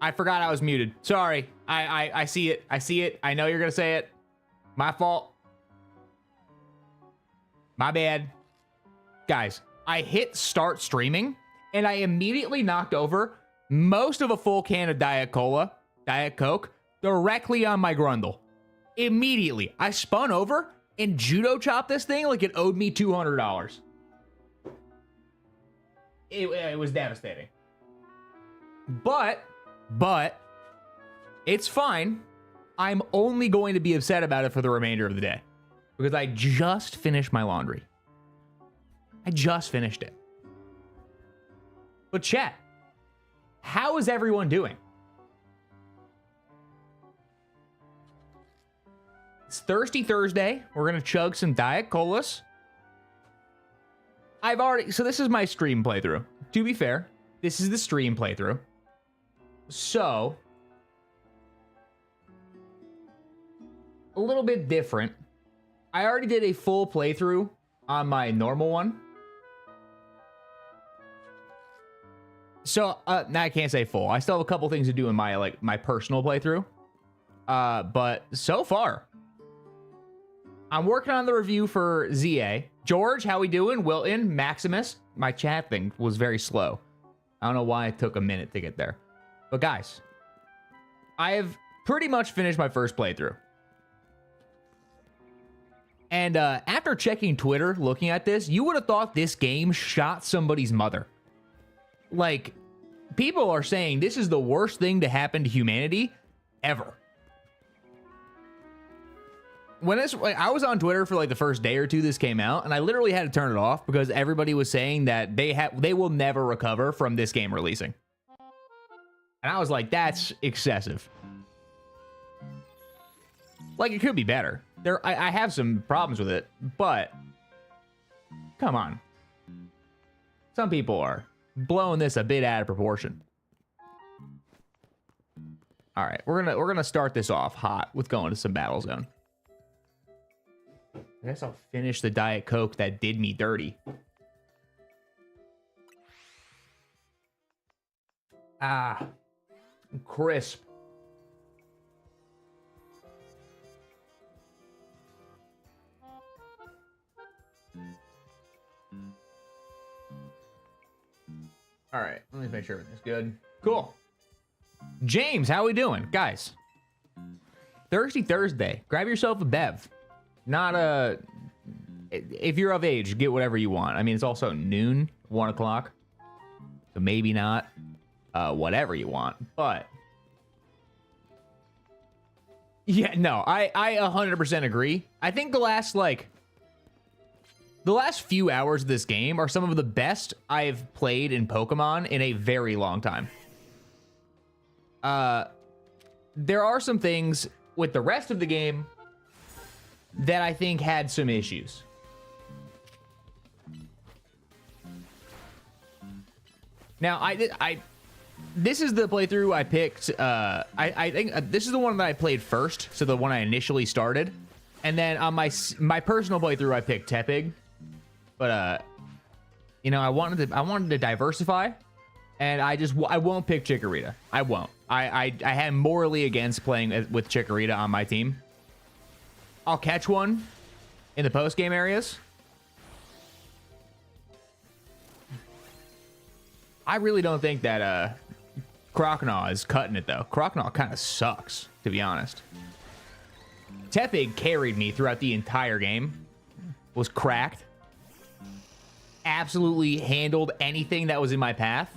I forgot I was muted. Sorry. I see it. I see it. I know you're going to say it. My fault. My bad. Guys, I hit start streaming and I immediately knocked over most of a full can of Diet Coke, directly on my grundle. Immediately. I spun over and judo chopped this thing like it owed me $200. It was devastating. But it's fine. I'm only going to be upset about it for the remainder of the day because I just finished my laundry. I just finished it. But chat, how is everyone doing? It's Thirsty Thursday. We're going to chug some Diet Colas. So this is my stream playthrough. To be fair, this is the stream playthrough. So, a little bit different. I already did a full playthrough on my normal one. So, now I can't say full. I still have a couple things to do in my personal playthrough. But so far, I'm working on the review for ZA. George, how we doing? Wilton, Maximus. My chat thing was very slow. I don't know why it took a minute to get there. But guys, I have pretty much finished my first playthrough. And after checking Twitter, looking at this, you would have thought this game shot somebody's mother. Like, people are saying this is the worst thing to happen to humanity ever. When this, like, I was on Twitter for like the first day or two this came out, and I literally had to turn it off because everybody was saying that they will never recover from this game releasing. And I was like, that's excessive. Like, it could be better. I have some problems with it, but come on. Some people are blowing this a bit out of proportion. All right, we're gonna start this off hot with going to some Battle Zone. I guess I'll finish the Diet Coke that did me dirty. Ah, crisp. All right, let me make sure everything's good. Cool. James, how we doing? Guys, Thirsty Thursday. Grab yourself a bev. Not a... If you're of age, get whatever you want. I mean, it's also noon, 1 o'clock. So maybe not whatever you want, but... Yeah, no, I 100% agree. I think the last few hours of this game are some of the best I've played in Pokemon in a very long time. There are some things with the rest of the game that I think had some issues. Now, this is the playthrough I picked. I think this is the one that I played first, so the one I initially started. And then on my personal playthrough, I picked Tepig. But you know, I wanted to diversify, and I won't pick Chikorita. I won't. I am morally against playing with Chikorita on my team. I'll catch one in the post game areas. I really don't think that Croconaw is cutting it though. Croconaw kind of sucks, to be honest. Tepig carried me throughout the entire game. Was cracked. Absolutely handled anything that was in my path.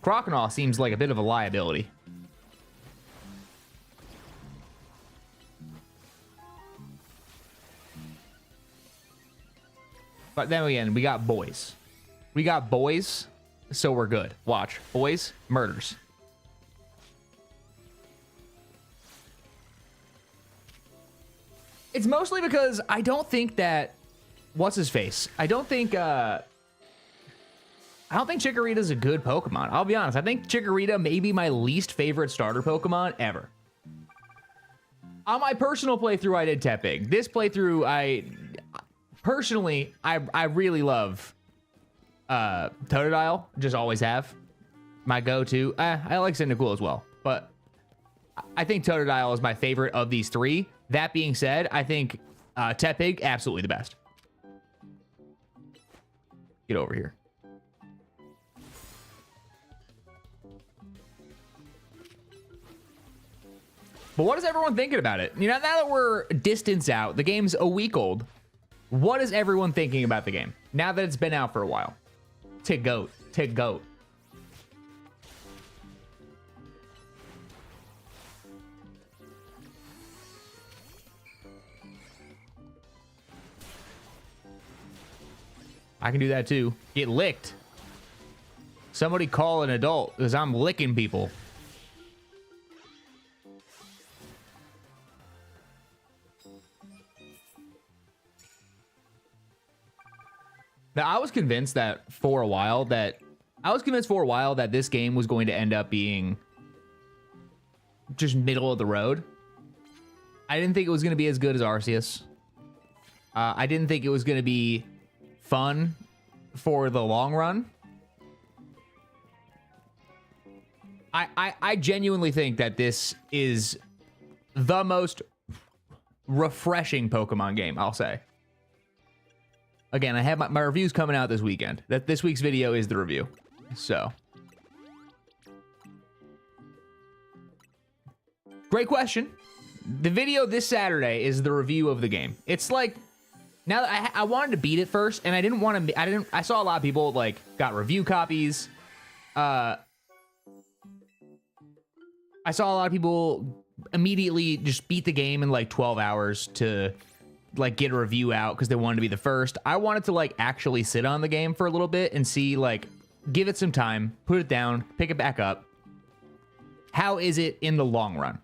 Croconaw seems like a bit of a liability. But then again, we got boys. We got boys, so we're good. Watch. Boys, murders. It's mostly because I don't think that... What's his face? I don't think Chikorita's a good Pokemon. I'll be honest. I think Chikorita may be my least favorite starter Pokemon ever. On my personal playthrough, I did Tepig. This playthrough, I really love Totodile. Just always have. My go-to. I like Cyndaquil as well. But I think Totodile is my favorite of these three. That being said, I think Tepig, absolutely the best. Get over here. But what is everyone thinking about it? You know, now that we're distance out, the game's a week old. What is everyone thinking about the game now that it's been out for a while? Goat. I can do that too. Get licked. Somebody call an adult because I'm licking people. Now, I was convinced for a while that this game was going to end up being just middle of the road. I didn't think it was going to be as good as Arceus. I didn't think it was going to be fun for the long run. I genuinely think that this is the most refreshing Pokemon game, I'll say. Again, I have my reviews coming out this weekend. This week's video is the review. So. Great question. The video this Saturday is the review of the game. It's like Now that I wanted to beat it first, and I didn't want to. I saw a lot of people like got review copies. I saw a lot of people immediately just beat the game in like 12 hours to like get a review out because they wanted to be the first. I wanted to like actually sit on the game for a little bit and see, like, give it some time, put it down, pick it back up. How is it in the long run?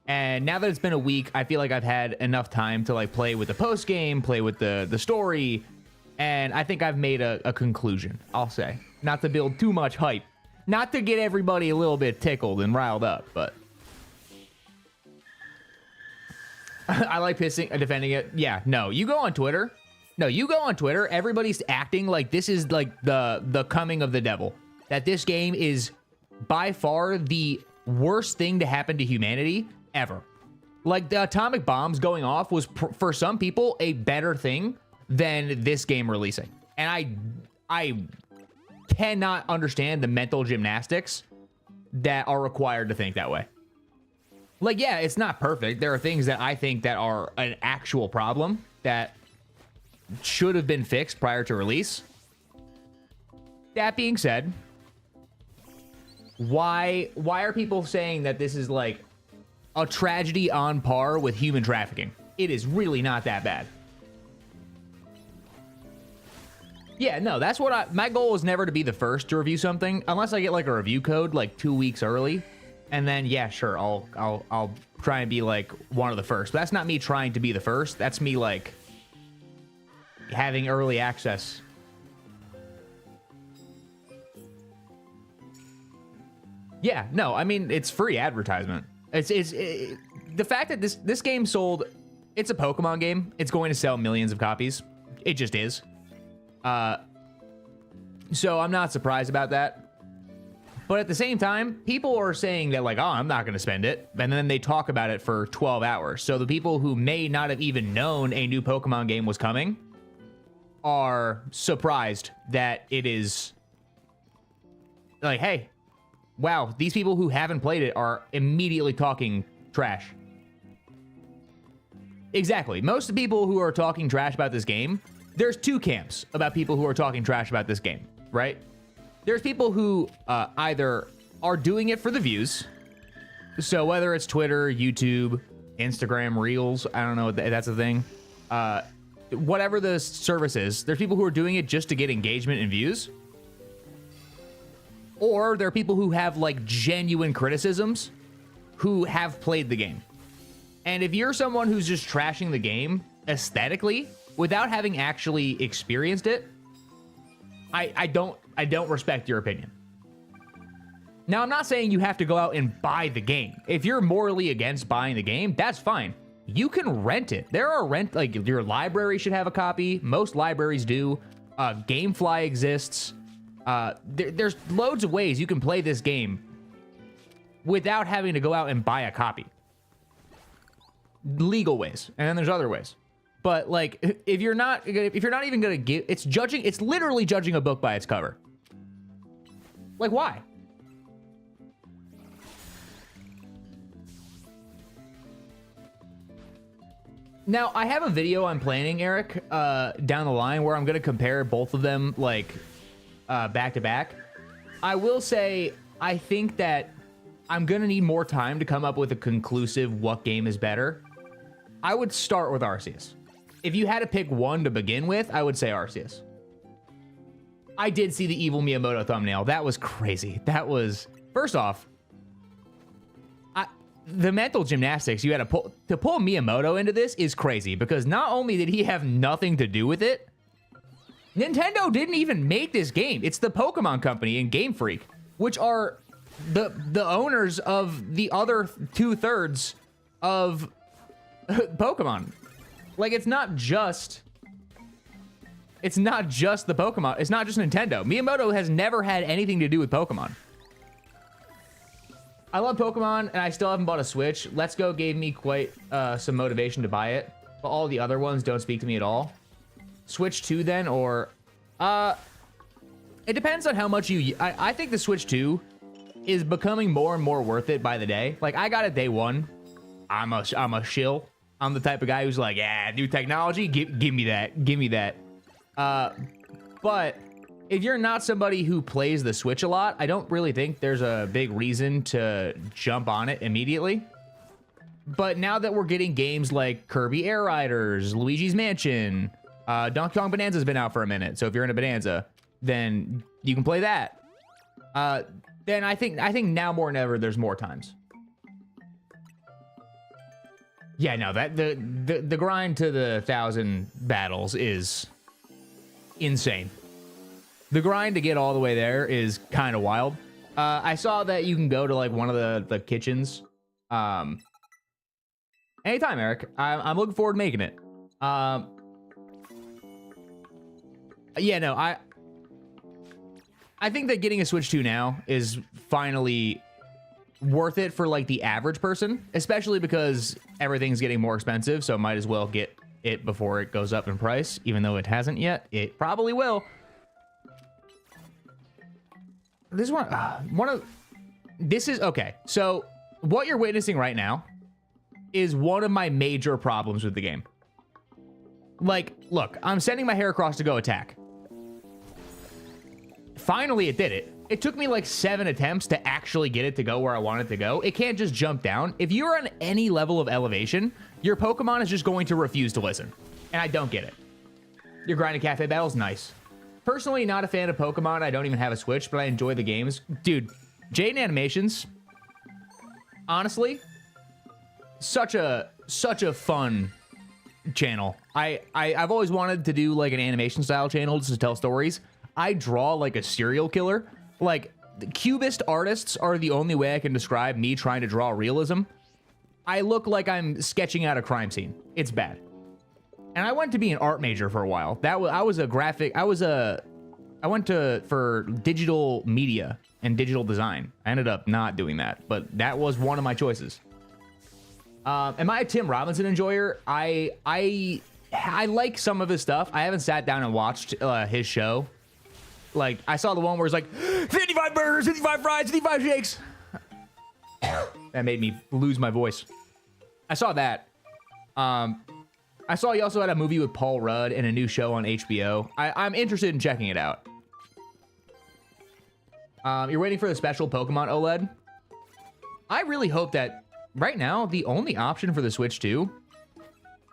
And now that it's been a week, I feel like I've had enough time to like play with the post game, play with the story, and I think I've made a conclusion. I'll say, not to build too much hype, not to get everybody a little bit tickled and riled up, but I like defending it. Yeah, no, you go on Twitter. No, you go on Twitter. Everybody's acting like this is like the coming of the devil. That this game is by far the worst thing to happen to humanity ever. Like, the atomic bombs going off was for some people a better thing than this game releasing. And I cannot understand the mental gymnastics that are required to think that way. Like, yeah, it's not perfect. There are things that I think that are an actual problem that should have been fixed prior to release. That being said, why are people saying that this is like a tragedy on par with human trafficking? It is really not that bad. Yeah, no, that's what my goal is never to be the first to review something unless I get like a review code like 2 weeks early. And then, yeah, sure, I'll try and be like one of the first. But that's not me trying to be the first. That's me like having early access. Yeah, no, I mean, it's free advertisement. The fact that this game sold, it's a Pokemon game. It's going to sell millions of copies. It just is. So I'm not surprised about that. But at the same time, people are saying that like, oh, I'm not going to spend it. And then they talk about it for 12 hours. So the people who may not have even known a new Pokemon game was coming are surprised that it is like, hey, wow, these people who haven't played it are immediately talking trash. Exactly. Most of the people who are talking trash about this game, there's two camps about people who are talking trash about this game, right? There's people who either are doing it for the views. So whether it's Twitter, YouTube, Instagram, Reels, I don't know if that's a thing. Whatever the service is, there's people who are doing it just to get engagement and views. Or there are people who have like genuine criticisms who have played the game. And if you're someone who's just trashing the game aesthetically without having actually experienced it, I don't respect your opinion. Now, I'm not saying you have to go out and buy the game. If you're morally against buying the game, that's fine. You can rent it. There are like your library should have a copy. Most libraries do. Gamefly exists. There's loads of ways you can play this game without having to go out and buy a copy. Legal ways, and then there's other ways. But like, if you're not even gonna give, it's literally judging a book by its cover. Like, why? Now, I have a video I'm planning, Eric, down the line where I'm gonna compare both of them like back to back. I will say, I think that I'm gonna need more time to come up with a conclusive what game is better. I would start with Arceus. If you had to pick one to begin with, I would say Arceus. I did see the evil Miyamoto thumbnail. That was crazy. That was, first off, the mental gymnastics you had to pull Miyamoto into this is crazy, because not only did he have nothing to do with it, Nintendo didn't even make this game. It's the Pokemon Company and Game Freak, which are the owners of the other 2/3 of Pokemon. Like, it's not just the Pokemon. It's not just Nintendo. Miyamoto has never had anything to do with Pokemon. I love Pokemon, and I still haven't bought a Switch. Let's Go gave me quite some motivation to buy it, but all the other ones don't speak to me at all. Switch 2 then, or it depends on how much you. I think the Switch 2 is becoming more and more worth it by the day. Like, I got it day one. I'm a shill. I'm the type of guy who's like, yeah, new technology, give me that, give me that. But if you're not somebody who plays the Switch a lot, I don't really think there's a big reason to jump on it immediately. But now that we're getting games like Kirby Air Riders, Luigi's Mansion, Donkey Kong Bonanza's been out for a minute, so if you're in a Bonanza, then you can play that. Then I think now more than ever, there's more times. Yeah, no, that the grind to the 1,000 battles is insane. The grind to get all the way there is kind of wild. I saw that you can go to like one of the kitchens. Anytime, Eric. I'm looking forward to making it. Yeah, no, I think that getting a Switch 2 now is finally worth it for like the average person, especially because everything's getting more expensive, so might as well get it before it goes up in price, even though it hasn't yet. It probably will. This is okay. So what you're witnessing right now is one of my major problems with the game. Like, look, I'm sending my hair across to go attack. Finally, it did it. It took me like 7 attempts to actually get it to go where I want it to go. It can't just jump down. If you're on any level of elevation, your Pokemon is just going to refuse to listen. And I don't get it. Your grinding cafe battle's nice. Personally, not a fan of Pokemon. I don't even have a Switch, but I enjoy the games. Dude, Jaden Animations, honestly, such a fun channel. I've always wanted to do like an animation style channel just to tell stories. I draw like a serial killer. Like, the cubist artists are the only way I can describe me trying to draw realism. I look like I'm sketching out a crime scene. It's bad. And I went to be an art major for a while. I went for digital media and digital design. I ended up not doing that, but that was one of my choices. Am I a Tim Robinson enjoyer? I like some of his stuff. I haven't sat down and watched his show. Like, I saw the one where it's like 55 burgers, 55 fries, 55 shakes. That made me lose my voice. I saw that. I saw he also had a movie with Paul Rudd and a new show on HBO. I'm interested in checking it out. You're waiting for the special Pokemon OLED? I really hope that right now, the only option for the Switch 2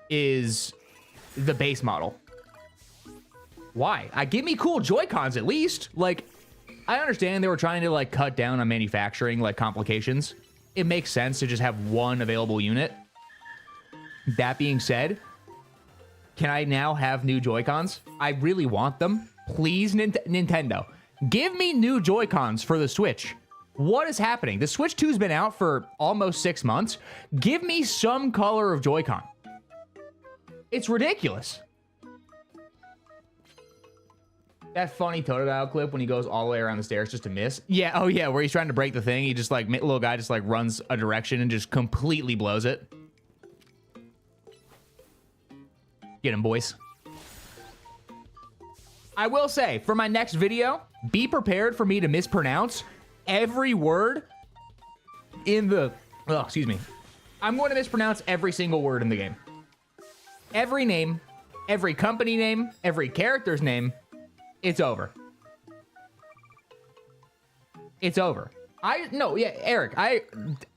is the base model. Why? Give me cool Joy-Cons at least. Like, I understand they were trying to like cut down on manufacturing like complications. It makes sense to just have one available unit. That being said, can I now have new Joy-Cons? I really want them. Please, Nintendo. Give me new Joy-Cons for the Switch. What is happening? The Switch 2's been out for almost 6 months. Give me some color of Joy-Con. It's ridiculous. That funny Totodile clip when he goes all the way around the stairs just to miss. Yeah, oh yeah, where he's trying to break the thing. He just like, little guy just like runs a direction and just completely blows it. Get him, boys. I will say, for my next video, be prepared for me to mispronounce every word in the... Oh, excuse me. I'm going to mispronounce every single word in the game. Every name, every company name, every character's name. It's over. It's over. Eric, I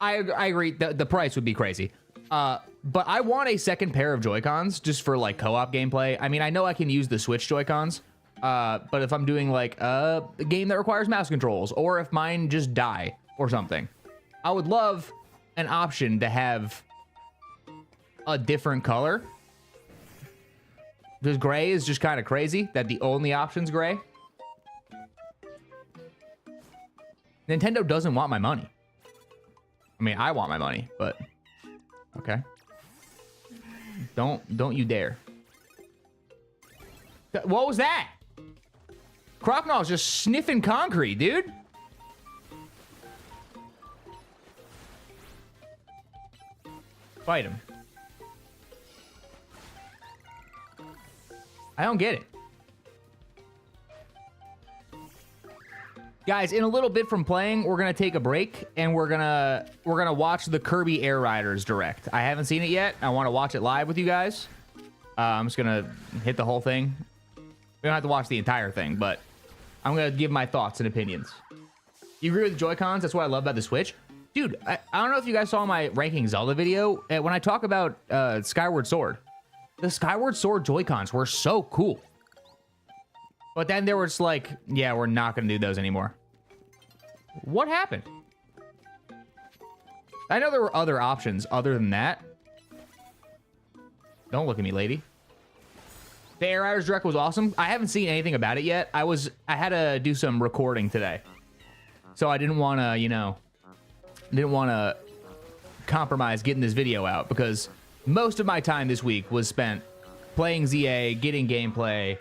agree. The price would be crazy. But I want a second pair of Joy-Cons just for like co-op gameplay. I mean, I know I can use the Switch Joy-Cons, but if I'm doing like a game that requires mouse controls, or if mine just die or something, I would love an option to have a different color. Because gray is just kind of crazy that the only option's gray. Nintendo doesn't want my money. I mean, I want my money, but okay. Don't you dare. What was that? Crocodile's just sniffing concrete, dude. Fight him. I don't get it. Guys, in a little bit from playing, we're gonna take a break and we're gonna watch the Kirby Air Riders Direct. I haven't seen it yet. I want to watch it live with you guys. I'm just gonna hit the whole thing. We don't have to watch the entire thing, but I'm gonna give my thoughts and opinions. You agree with the Joy-Cons? That's what I love about the Switch. Dude, I don't know if you guys saw my ranking Zelda video. When I talk about Skyward Sword, the Skyward Sword Joy-Cons were so cool. But then there was like, yeah, we're not going to do those anymore. What happened? I know there were other options other than that. Don't look at me, lady. The Air Riders Direct was awesome. I haven't seen anything about it yet. I had to do some recording today. So I didn't want to, you know, compromise getting this video out because most of my time this week was spent playing ZA, getting gameplay.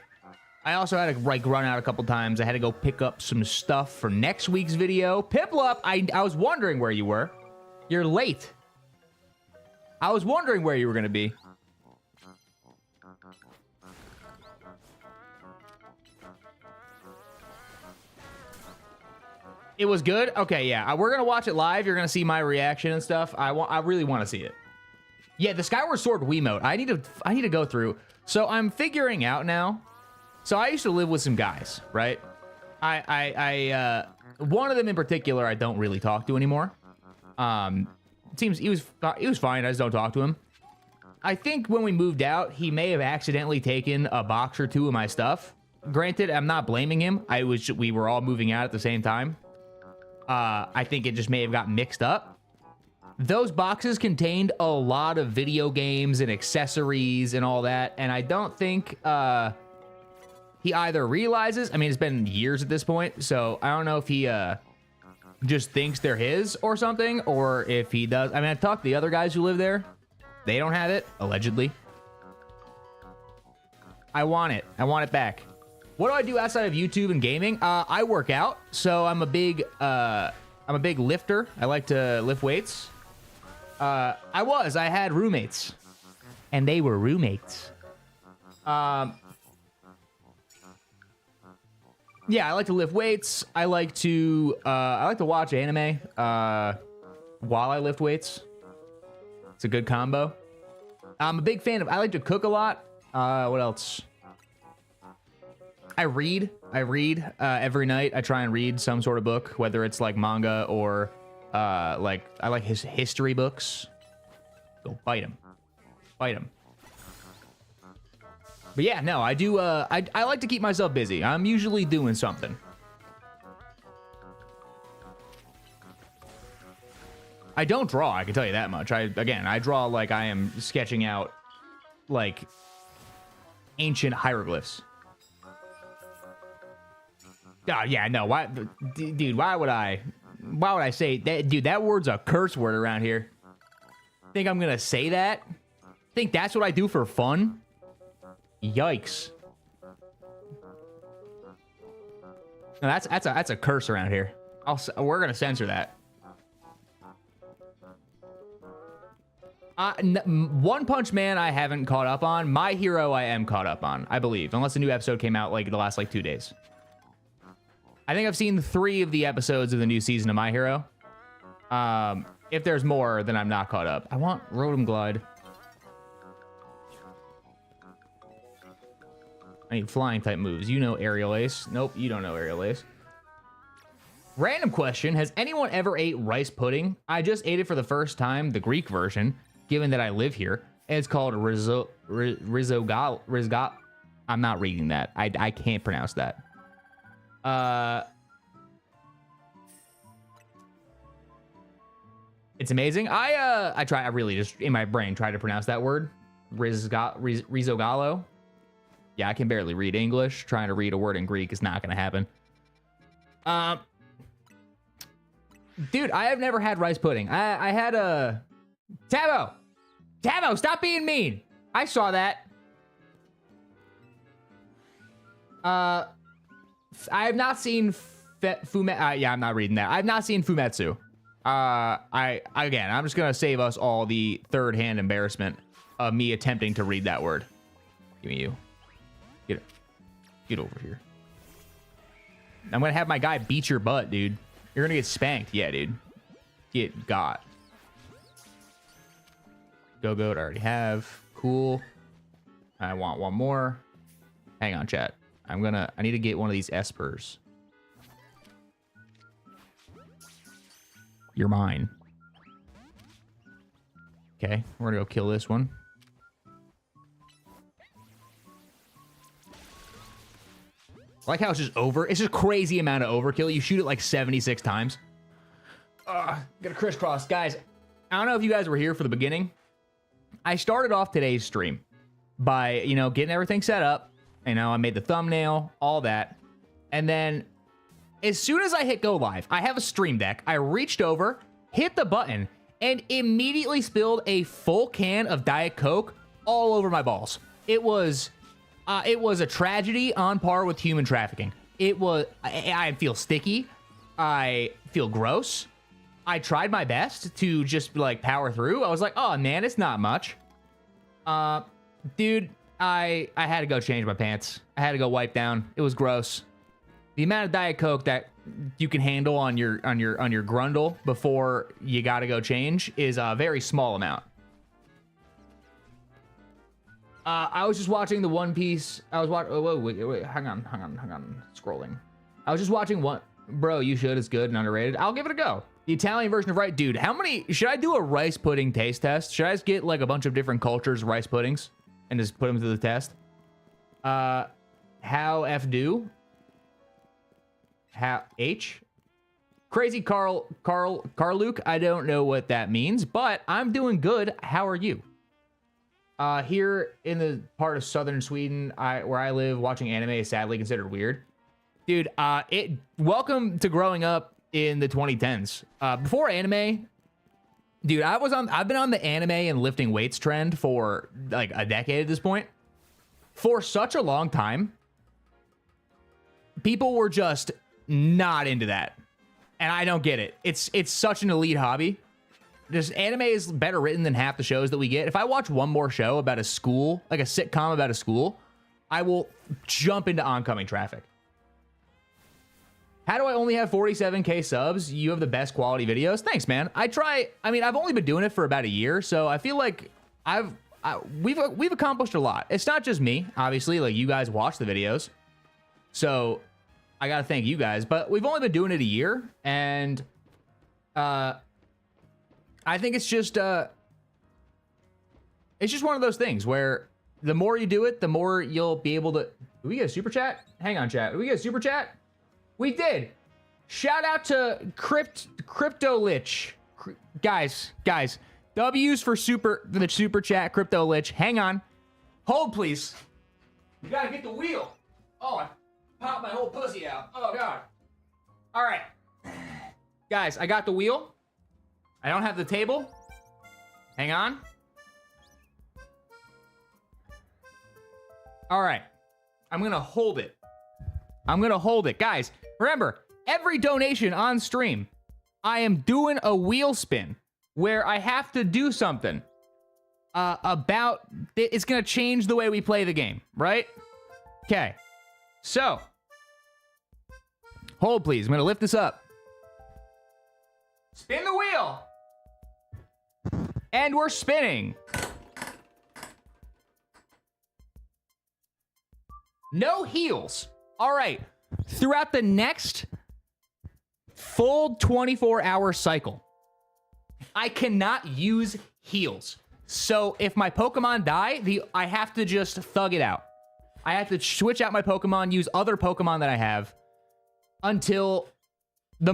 I also had to like run out a couple times. I had to go pick up some stuff for next week's video. Piplup, I was wondering where you were. You're late. I was wondering where you were going to be. It was good? Okay, yeah. We're going to watch it live. You're going to see my reaction and stuff. I really want to see it. Yeah, the Skyward Sword Wiimote. I need to go through. So I'm figuring out now. So I used to live with some guys, right? One of them in particular, I don't really talk to anymore. It seems he was fine. I just don't talk to him. I think when we moved out, he may have accidentally taken a box or two of my stuff. Granted, I'm not blaming him. We were all moving out at the same time. I think it just may have gotten mixed up. Those boxes contained a lot of video games and accessories and all that, and I don't think he either realizes, I mean, it's been years at this point, so I don't know if he just thinks they're his or something, or if he does. I mean, I talked to the other guys who live there. They don't have it, allegedly. I want it. I want it back. What do I do outside of YouTube and gaming? I work out, so I'm a big lifter. I like to lift weights. I had roommates, and they were roommates. Yeah, I like to lift weights. I like to watch anime while I lift weights. It's a good combo. I'm a big fan of. I like to cook a lot. What else? I read every night. I try and read some sort of book, whether it's like manga or like I like his history books. Go bite him. But yeah, no, I do. I like to keep myself busy. I'm usually doing something. I don't draw, I can tell you that much. I draw like I am sketching out like ancient hieroglyphs. Oh yeah, no. Why, dude? Why would I say that? Dude, that word's a curse word around here. Think I'm gonna say that? Think that's what I do for fun? Yikes. No, that's a curse around here. We're gonna censor that. One Punch Man I haven't caught up on. My Hero I am caught up on, I believe, unless a new episode came out like the last like 2 days. I think I've seen 3 of the episodes of the new season of My Hero. If there's more, then I'm not caught up. I want Rotom Glide. I need flying type moves. You know Aerial Ace. Nope, you don't know Aerial Ace. Random question. Has anyone ever ate rice pudding? I just ate it for the first time, the Greek version, given that I live here. And it's called Rizzogal. I'm not reading that. I can't pronounce that. It's amazing. I really just in my brain try to pronounce that word. Rizzogallo. Yeah, I can barely read English. Trying to read a word in Greek is not going to happen. Dude, I have never had rice pudding. I had a... Tabo, stop being mean. I saw that. I have not seen Fumetsu. Yeah, I'm not reading that. I've not seen Fumetsu. I'm just going to save us all the third-hand embarrassment of me attempting to read that word. Give me you. Get over here. I'm gonna have my guy beat your butt, dude. You're gonna get spanked. Yeah, dude. Get got. Go-Goat, I already have. Cool. I want one more. Hang on, chat. I need to get one of these espers. You're mine. Okay, we're gonna go kill this one. I like how it's just over. It's just crazy amount of overkill. You shoot it like 76 times. Gotta crisscross. Guys, I don't know if you guys were here for the beginning. I started off today's stream by, you know, getting everything set up. You know, I made the thumbnail, all that. And then as soon as I hit go live, I have a stream deck. I reached over, hit the button, and immediately spilled a full can of Diet Coke all over my balls. It was a tragedy on par with human trafficking. It was, I feel sticky. I feel gross. I tried my best to just like power through. I was like, oh man, it's not much. Dude, I had to go change my pants. I had to go wipe down. It was gross. The amount of Diet Coke that you can handle on your grundle before you gotta go change is a very small amount. I was just watching the One Piece. I was watching. Oh, wait, hang on. Scrolling. I was just watching one. Bro, you should. It's good and underrated. I'll give it a go. The Italian version of rice, dude. How many? Should I do a rice pudding taste test? Should I just get like a bunch of different cultures of rice puddings and just put them to the test? How F do? How H? Crazy Carl Luke. I don't know what that means, but I'm doing good. How are you? Here in the part of southern Sweden, where I live, watching anime is sadly considered weird. Dude, welcome to growing up in the 2010s. Before anime, dude, I've been on the anime and lifting weights trend for like a decade at this point. For such a long time, people were just not into that. And I don't get it. It's such an elite hobby. This anime is better written than half the shows that we get. If I watch one more show about a school, like a sitcom about a school, I will jump into oncoming traffic. How do I only have 47K subs? You have the best quality videos. Thanks, man. I've only been doing it for about a year, so I feel like we've accomplished a lot. It's not just me, obviously. Like, you guys watch the videos, so I gotta thank you guys. But we've only been doing it a year, and I think it's just one of those things where the more you do it, the more you'll be able to. Did we get a super chat? Hang on, chat. Did we get a super chat? We did. Shout out to Crypto Lich. Guys. W's for the super chat, Crypto Lich. Hang on. Hold, please. You gotta get the wheel. Oh, I popped my whole pussy out. Oh, God. All right. Guys, I got the wheel. I don't have the table. Hang on. All right. I'm going to hold it. Guys, remember, every donation on stream, I am doing a wheel spin where I have to do something about it's going to change the way we play the game, right? Okay. So, hold, please. I'm going to lift this up. Spin the wheel. And we're spinning. No heals. All right. Throughout the next full 24-hour cycle, I cannot use heals. So if my Pokemon die, I have to just thug it out. I have to switch out my Pokemon, use other Pokemon that I have until the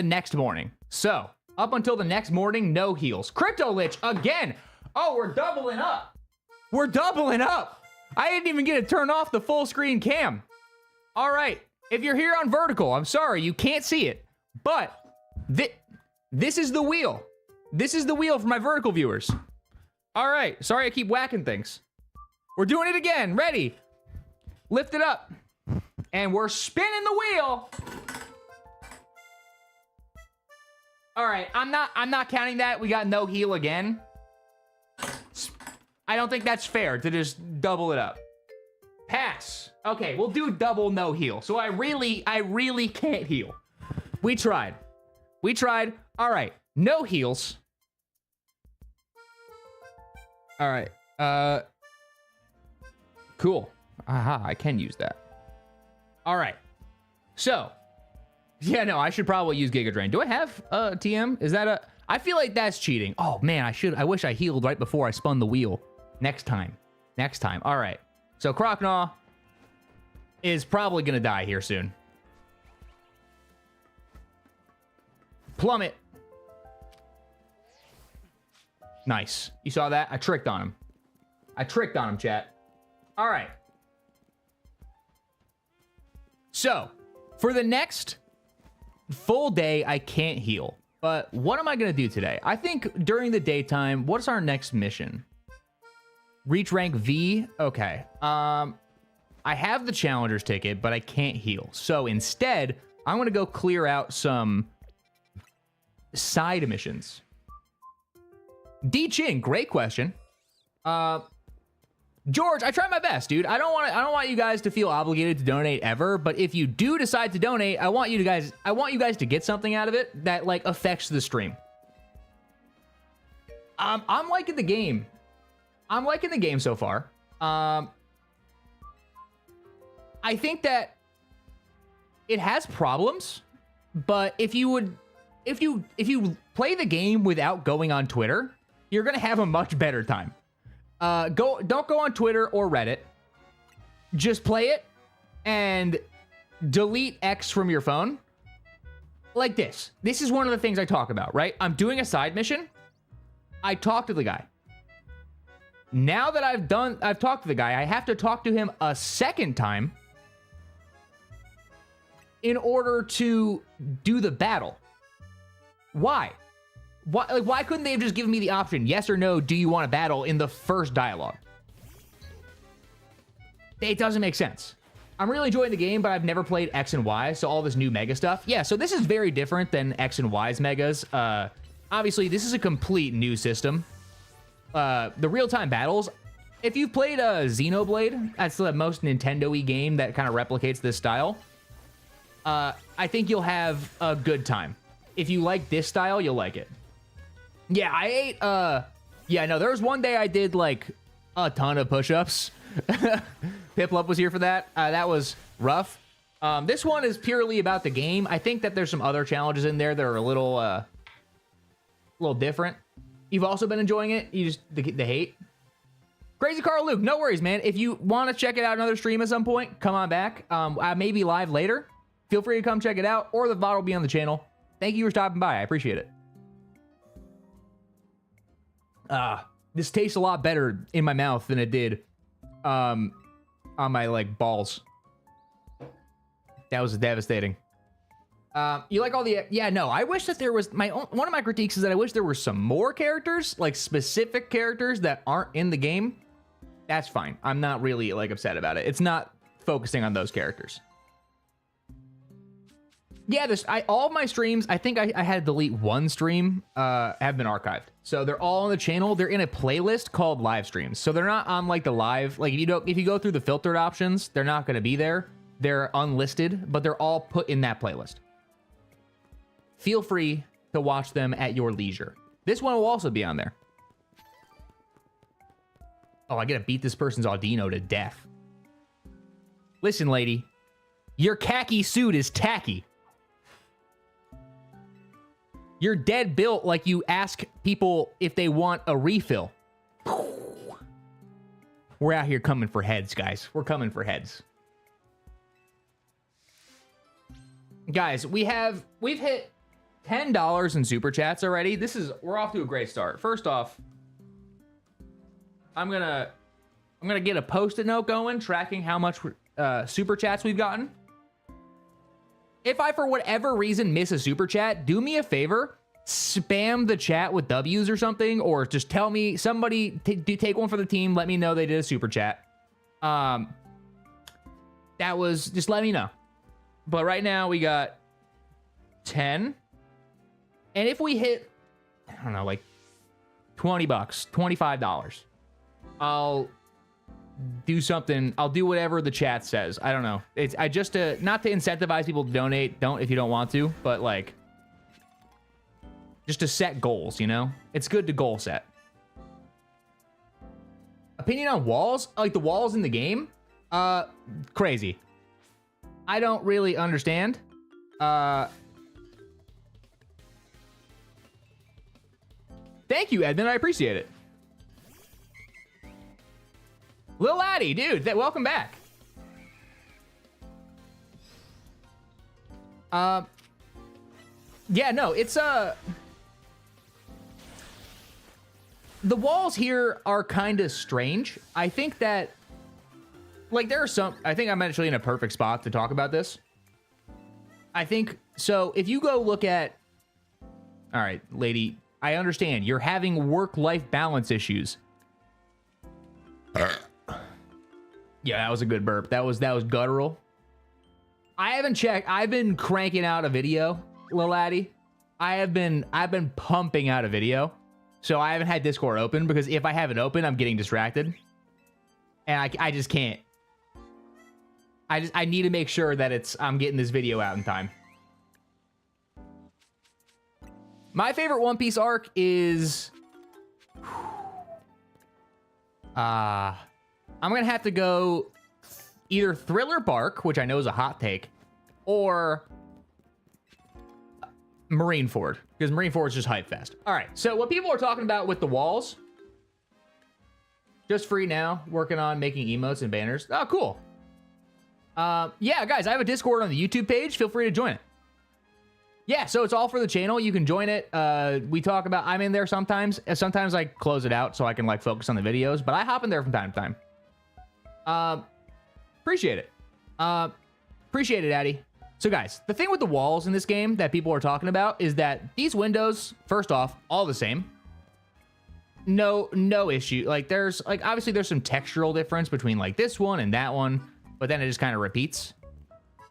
next morning. So up until the next morning, no heals. Crypto Lich again. Oh, we're doubling up. I didn't even get to turn off the full screen cam. All right. If you're here on vertical, I'm sorry, you can't see it. But this is the wheel. This is the wheel for my vertical viewers. All right. Sorry, I keep whacking things. We're doing it again. Ready? Lift it up. And we're spinning the wheel. All right. I'm not counting that. We got no heal again. I don't think that's fair to just double it up. Pass. Okay, we'll do double no heal. So I really can't heal. We tried. All right, no heals. All right. Cool. Aha, I can use that. All right. So, yeah, no, I should probably use Giga Drain. Do I have TM? Is that a... I feel like that's cheating. Oh, man, I wish I healed right before I spun the wheel. Next time. All right. So, Crocnaw is probably going to die here soon. Plummet. Nice. You saw that? I tricked on him, chat. All right. So, for the next full day, I can't heal. But what am I going to do today? I think during the daytime, what's our next mission? Reach rank V? Okay. I have the Challenger's ticket, but I can't heal. So instead, I'm going to go clear out some side missions. D Ching, great question. George, I try my best, dude. I don't want you guys to feel obligated to donate ever, but if you do decide to donate, I want you guys to get something out of it that like affects the stream. I'm liking the game. I'm liking the game so far. I think that it has problems, but if you play the game without going on Twitter, you're gonna have a much better time. Don't go on Twitter or Reddit. Just play it and delete X from your phone. Like this. This is one of the things I talk about, right? I'm doing a side mission. I talk to the guy. Now that I've talked to the guy, I have to talk to him a second time in order to do the battle. Why? Why couldn't they have just given me the option, yes or no, do you want to battle in the first dialogue? It doesn't make sense. I'm really enjoying the game, but I've never played X and Y, so all this new mega stuff. Yeah, so this is very different than X and Y's megas. Obviously, this is a complete new system. The real-time battles, if you've played Xenoblade, that's the most Nintendo-y game that kind of replicates this style. I think you'll have a good time. If you like this style, you'll like it. Yeah, I ate, yeah, no, there was one day I did, like, a ton of push-ups. Piplup was here for that. That was rough. This one is purely about the game. I think that there's some other challenges in there that are a little different. You've also been enjoying it? You just, the hate? Crazy Carl Luke, no worries, man. If you want to check it out another stream at some point, come on back. I may be live later. Feel free to come check it out, or the VOD will be on the channel. Thank you for stopping by. I appreciate it. This tastes a lot better in my mouth than it did on my, like, balls. That was devastating. You like all the... Yeah, no, I wish that there was... One of my critiques is that I wish there were some more characters, like specific characters that aren't in the game. That's fine. I'm not really, like, upset about it. It's not focusing on those characters. Yeah, all of my streams, I think I had to delete one stream, have been archived. So they're all on the channel. They're in a playlist called live streams. So they're not on like the live, like if you go through the filtered options, they're not going to be there. They're unlisted, but they're all put in that playlist. Feel free to watch them at your leisure. This one will also be on there. Oh, I gotta beat this person's Audino to death. Listen, lady, your khaki suit is tacky. You're dead built like you ask people if they want a refill. We're out here coming for heads, guys. We're coming for heads. Guys, we've hit $10 in super chats already. We're off to a great start. First off, I'm gonna get a post-it note going tracking how much super chats we've gotten. If I, for whatever reason, miss a super chat, do me a favor, spam the chat with W's or something, or just tell me, somebody take one for the team, let me know they did a super chat. Just let me know. But right now we got 10. And if we hit, I don't know, like $20, $25, I'll do something. I'll do whatever the chat says. I don't know. It's I just not to incentivize people to donate. Don't if you don't want to, but like just to set goals, you know? It's good to goal set. Opinion on walls? Like the walls in the game? Crazy. I don't really understand. Thank you, Edmund. I appreciate it. Lil Addy, dude, welcome back. Yeah, no, it's the walls here are kind of strange. I think that like there are some, I think I'm actually in a perfect spot to talk about this. I think so. If you go look at, all right, lady, I understand you're having work-life balance issues. Yeah, that was a good burp. That was guttural. I haven't checked. I've been cranking out a video, Lil Addy. I've been pumping out a video. So I haven't had Discord open because if I have it open, I'm getting distracted. And I just can't. I need to make sure that I'm getting this video out in time. My favorite One Piece arc is I'm gonna have to go either Thriller Bark, which I know is a hot take, or Marineford, because Marineford is just hype fest. All right, so what people are talking about with the walls, just free now, working on making emotes and banners. Oh, cool. Yeah, guys, I have a Discord on the YouTube page. Feel free to join it. Yeah, so it's all for the channel. You can join it. We talk about, I'm in there sometimes. Sometimes I close it out so I can like focus on the videos, but I hop in there from time to time. Appreciate it. Appreciate it, Addy. So guys, the thing with the walls in this game that people are talking about is that these windows, first off, all the same. No issue. Like there's like, obviously there's some textural difference between like this one and that one, but then it just kind of repeats.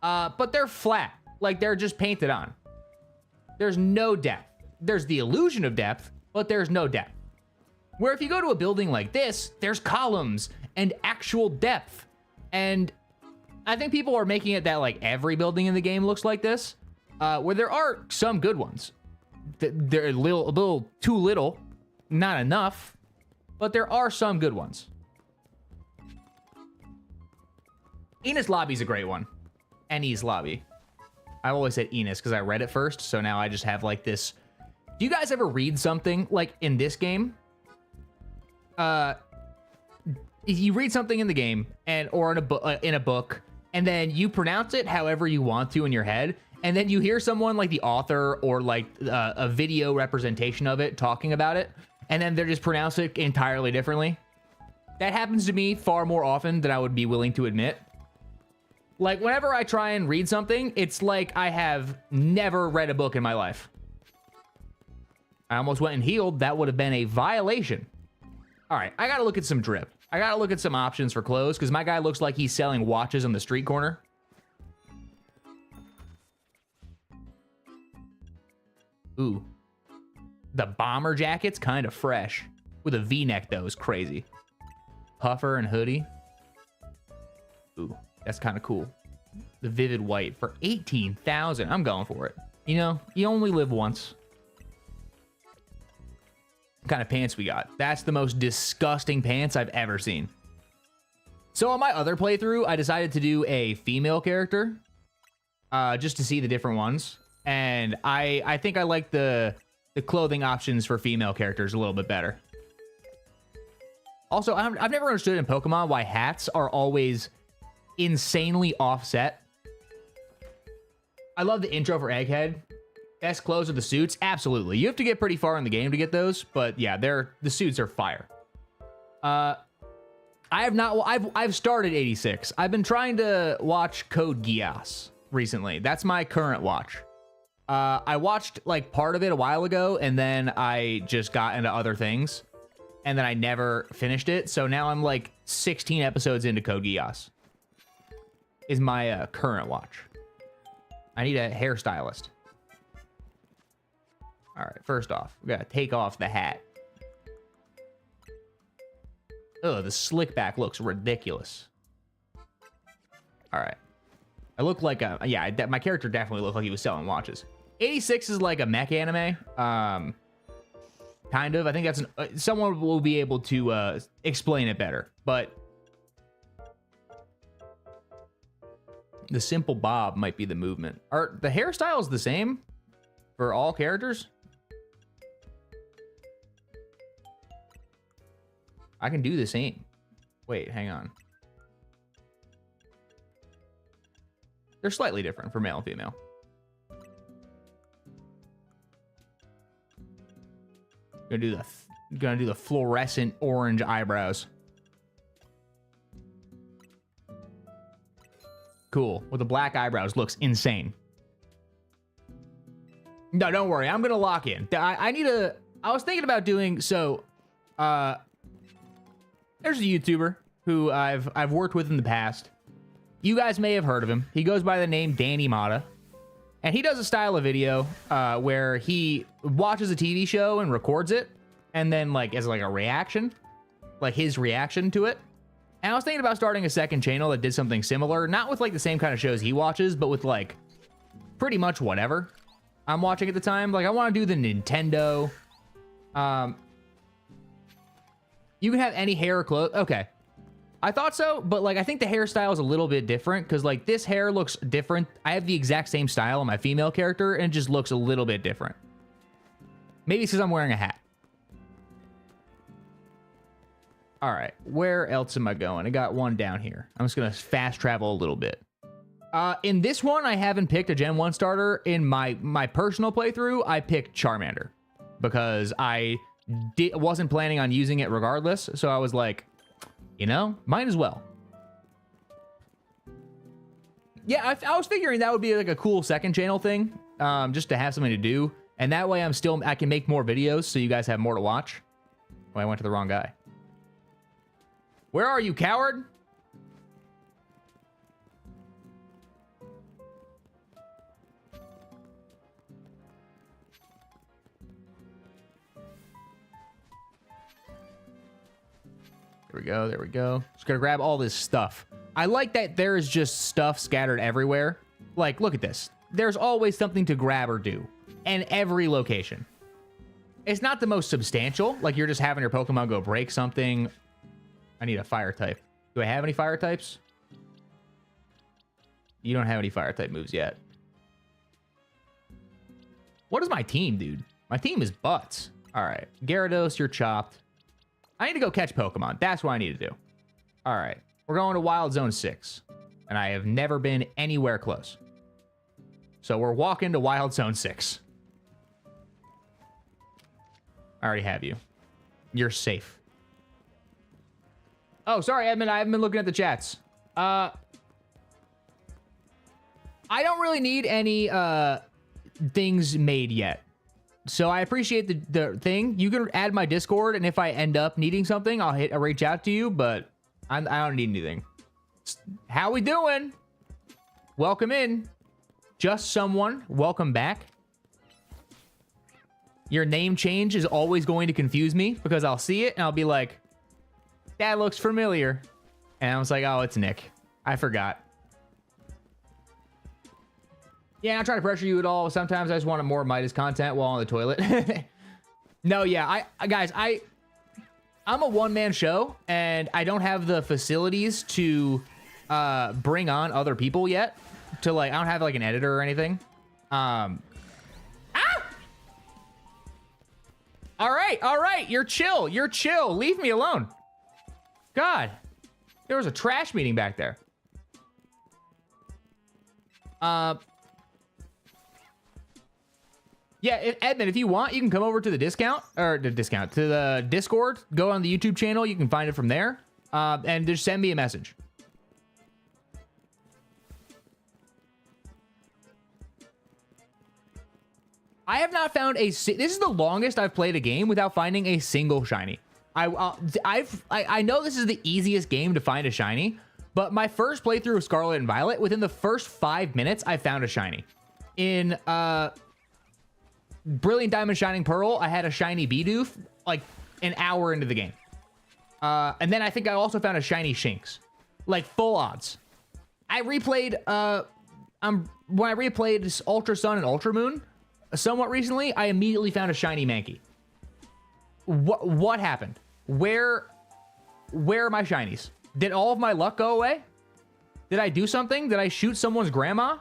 But they're flat. Like they're just painted on. There's no depth. There's the illusion of depth, but there's no depth. Where if you go to a building like this, there's columns and actual depth. And I think people are making it that like every building in the game looks like this, where there are some good ones. They're a little too little, not enough, but there are some good ones. Enos Lobby's a great one. Ennie's Lobby. I always said Enos because I read it first, so now I just have like this. Do you guys ever read something like in this game? You read something in the game or in a book, and then you pronounce it however you want to in your head, and then you hear someone like the author or like a video representation of it talking about it, and then they're just pronounce it entirely differently. That happens to me far more often than I would be willing to admit. Like, whenever I try and read something, it's like I have never read a book in my life. I almost went and healed. That would have been a violation. All right, I gotta look at some drip. I gotta look at some options for clothes, because my guy looks like he's selling watches on the street corner. Ooh. The bomber jacket's kind of fresh. With a V-neck, though, is crazy. Puffer and hoodie. Ooh. That's kind of cool. The vivid white for 18,000. I'm going for it. You know, you only live once. What kind of pants we got? That's the most disgusting pants I've ever seen. So on my other playthrough, I decided to do a female character, just to see the different ones. And I think I like the clothing options for female characters a little bit better. Also, I've never understood in Pokemon why hats are always insanely offset. I love the intro for Egghead. Best clothes are the suits. Absolutely. You have to get pretty far in the game to get those, but yeah, the suits are fire. I've started 86. I've been trying to watch Code Geass recently. That's my current watch. I watched like part of it a while ago, and then I just got into other things, and then I never finished it. So now I'm like 16 episodes into Code Geass. Is my current watch. I need a hairstylist. All right, first off, we gotta take off the hat. Oh, the slick back looks ridiculous. All right. I look like a, yeah, my character definitely looked like he was selling watches. 86 is like a mech anime. Kind of. I think that's someone will be able to explain it better. But the simple bob might be the movement. Are the hairstyles the same for all characters? I can do the same. Wait, hang on. They're slightly different for male and female. Gonna do the fluorescent orange eyebrows. Cool. With the black eyebrows, looks insane. No, don't worry. I'm gonna lock in. I was thinking about doing so. There's a YouTuber who I've worked with in the past. You guys may have heard of him. He goes by the name Danny Mata. And he does a style of video where he watches a TV show and records it, and then like as like a reaction, like his reaction to it. And I was thinking about starting a second channel that did something similar, not with like the same kind of shows he watches, but with like pretty much whatever I'm watching at the time. Like I want to do the Nintendo. You can have any hair or clothes. Okay. I thought so, but like I think the hairstyle is a little bit different because like this hair looks different. I have the exact same style on my female character and it just looks a little bit different. Maybe it's because I'm wearing a hat. All right, where else am I going? I got one down here. I'm just gonna fast travel a little bit. In this one, I haven't picked a Gen 1 starter. In my personal playthrough, I picked Charmander because I wasn't planning on using it regardless. So I was like, you know, might as well. Yeah, I was figuring that would be like a cool second channel thing, just to have something to do. And that way I can make more videos so you guys have more to watch. Oh, I went to the wrong guy. Where are you, coward? There we go, there we go. Just gonna grab all this stuff. I like that there is just stuff scattered everywhere. Like, look at this. There's always something to grab or do in every location. It's not the most substantial, like you're just having your Pokemon go break something. I need a fire type. Do I have any fire types? You don't have any fire type moves yet. What is my team, dude? My team is butts. All right, Gyarados, you're chopped. I need to go catch Pokemon. That's what I need to do. All right, we're going to Wild Zone 6, and I have never been anywhere close. So we're walking to Wild Zone 6. I already have you. You're safe. Oh, sorry, Edmund. I haven't been looking at the chats. I don't really need any things made yet. So I appreciate the thing. You can add my Discord, and if I end up needing something, I'll reach out to you, but I don't need anything. How we doing? Welcome in. Just someone. Welcome back. Your name change is always going to confuse me because I'll see it and I'll be like, that looks familiar. And I was like, oh, it's Nick. I forgot. Yeah, I'm not trying to pressure you at all. Sometimes I just want more Midas content while on the toilet. No, yeah, guys, I'm a one-man show, and I don't have the facilities to bring on other people yet. To like, I don't have like an editor or anything. Ah! All right, you're chill. You're chill. Leave me alone. God, there was a trash meeting back there. Yeah, Edmund, if you want, you can come over to the to the Discord. Go on the YouTube channel. You can find it from there. And just send me a message. I have not found this is the longest I've played a game without finding a single shiny. I know this is the easiest game to find a shiny, but my first playthrough of Scarlet and Violet, within the first 5 minutes, I found a shiny. In Brilliant Diamond Shining Pearl, I had a shiny Bidoof like an hour into the game. And then I think I also found a shiny Shinx. Like, full odds. I replayed, when I replayed Ultra Sun and Ultra Moon somewhat recently, I immediately found a shiny Mankey. What happened? Where are my shinies? Did all of my luck go away? Did I do something? Did I shoot someone's grandma?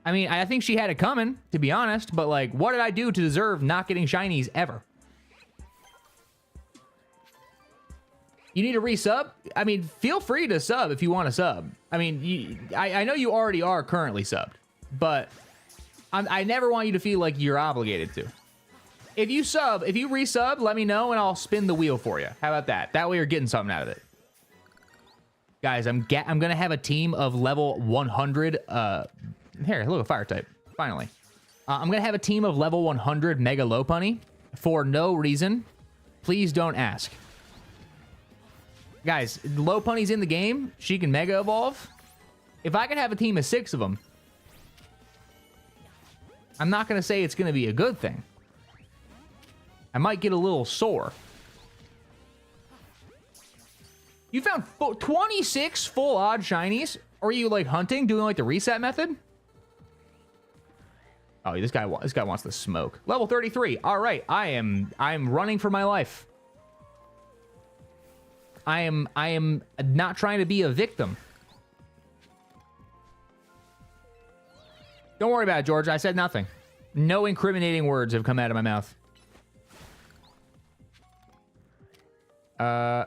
I mean, I think she had it coming, to be honest, but like, what did I do to deserve not getting shinies ever? You need a resub? I mean, feel free to sub if you want to sub. I mean, I know you already are currently subbed, but I never want you to feel like you're obligated to. If you resub, let me know and I'll spin the wheel for you. How about that? That way you're getting something out of it. Guys, I'm gonna have a team of level 100. Here, look, a fire type. Finally, I'm gonna have a team of level 100 Mega Lopunny for no reason. Please don't ask. Guys, Lopunny's in the game. She can Mega Evolve. If I could have a team of 6 of them, I'm not gonna say it's gonna be a good thing. I might get a little sore. You found 26 full odd shinies? Or are you like hunting, doing like the reset method? Oh, this guy wants to smoke. Level 33. All right, I'm running for my life. I am not trying to be a victim. Don't worry about it, George. I said nothing. No incriminating words have come out of my mouth. I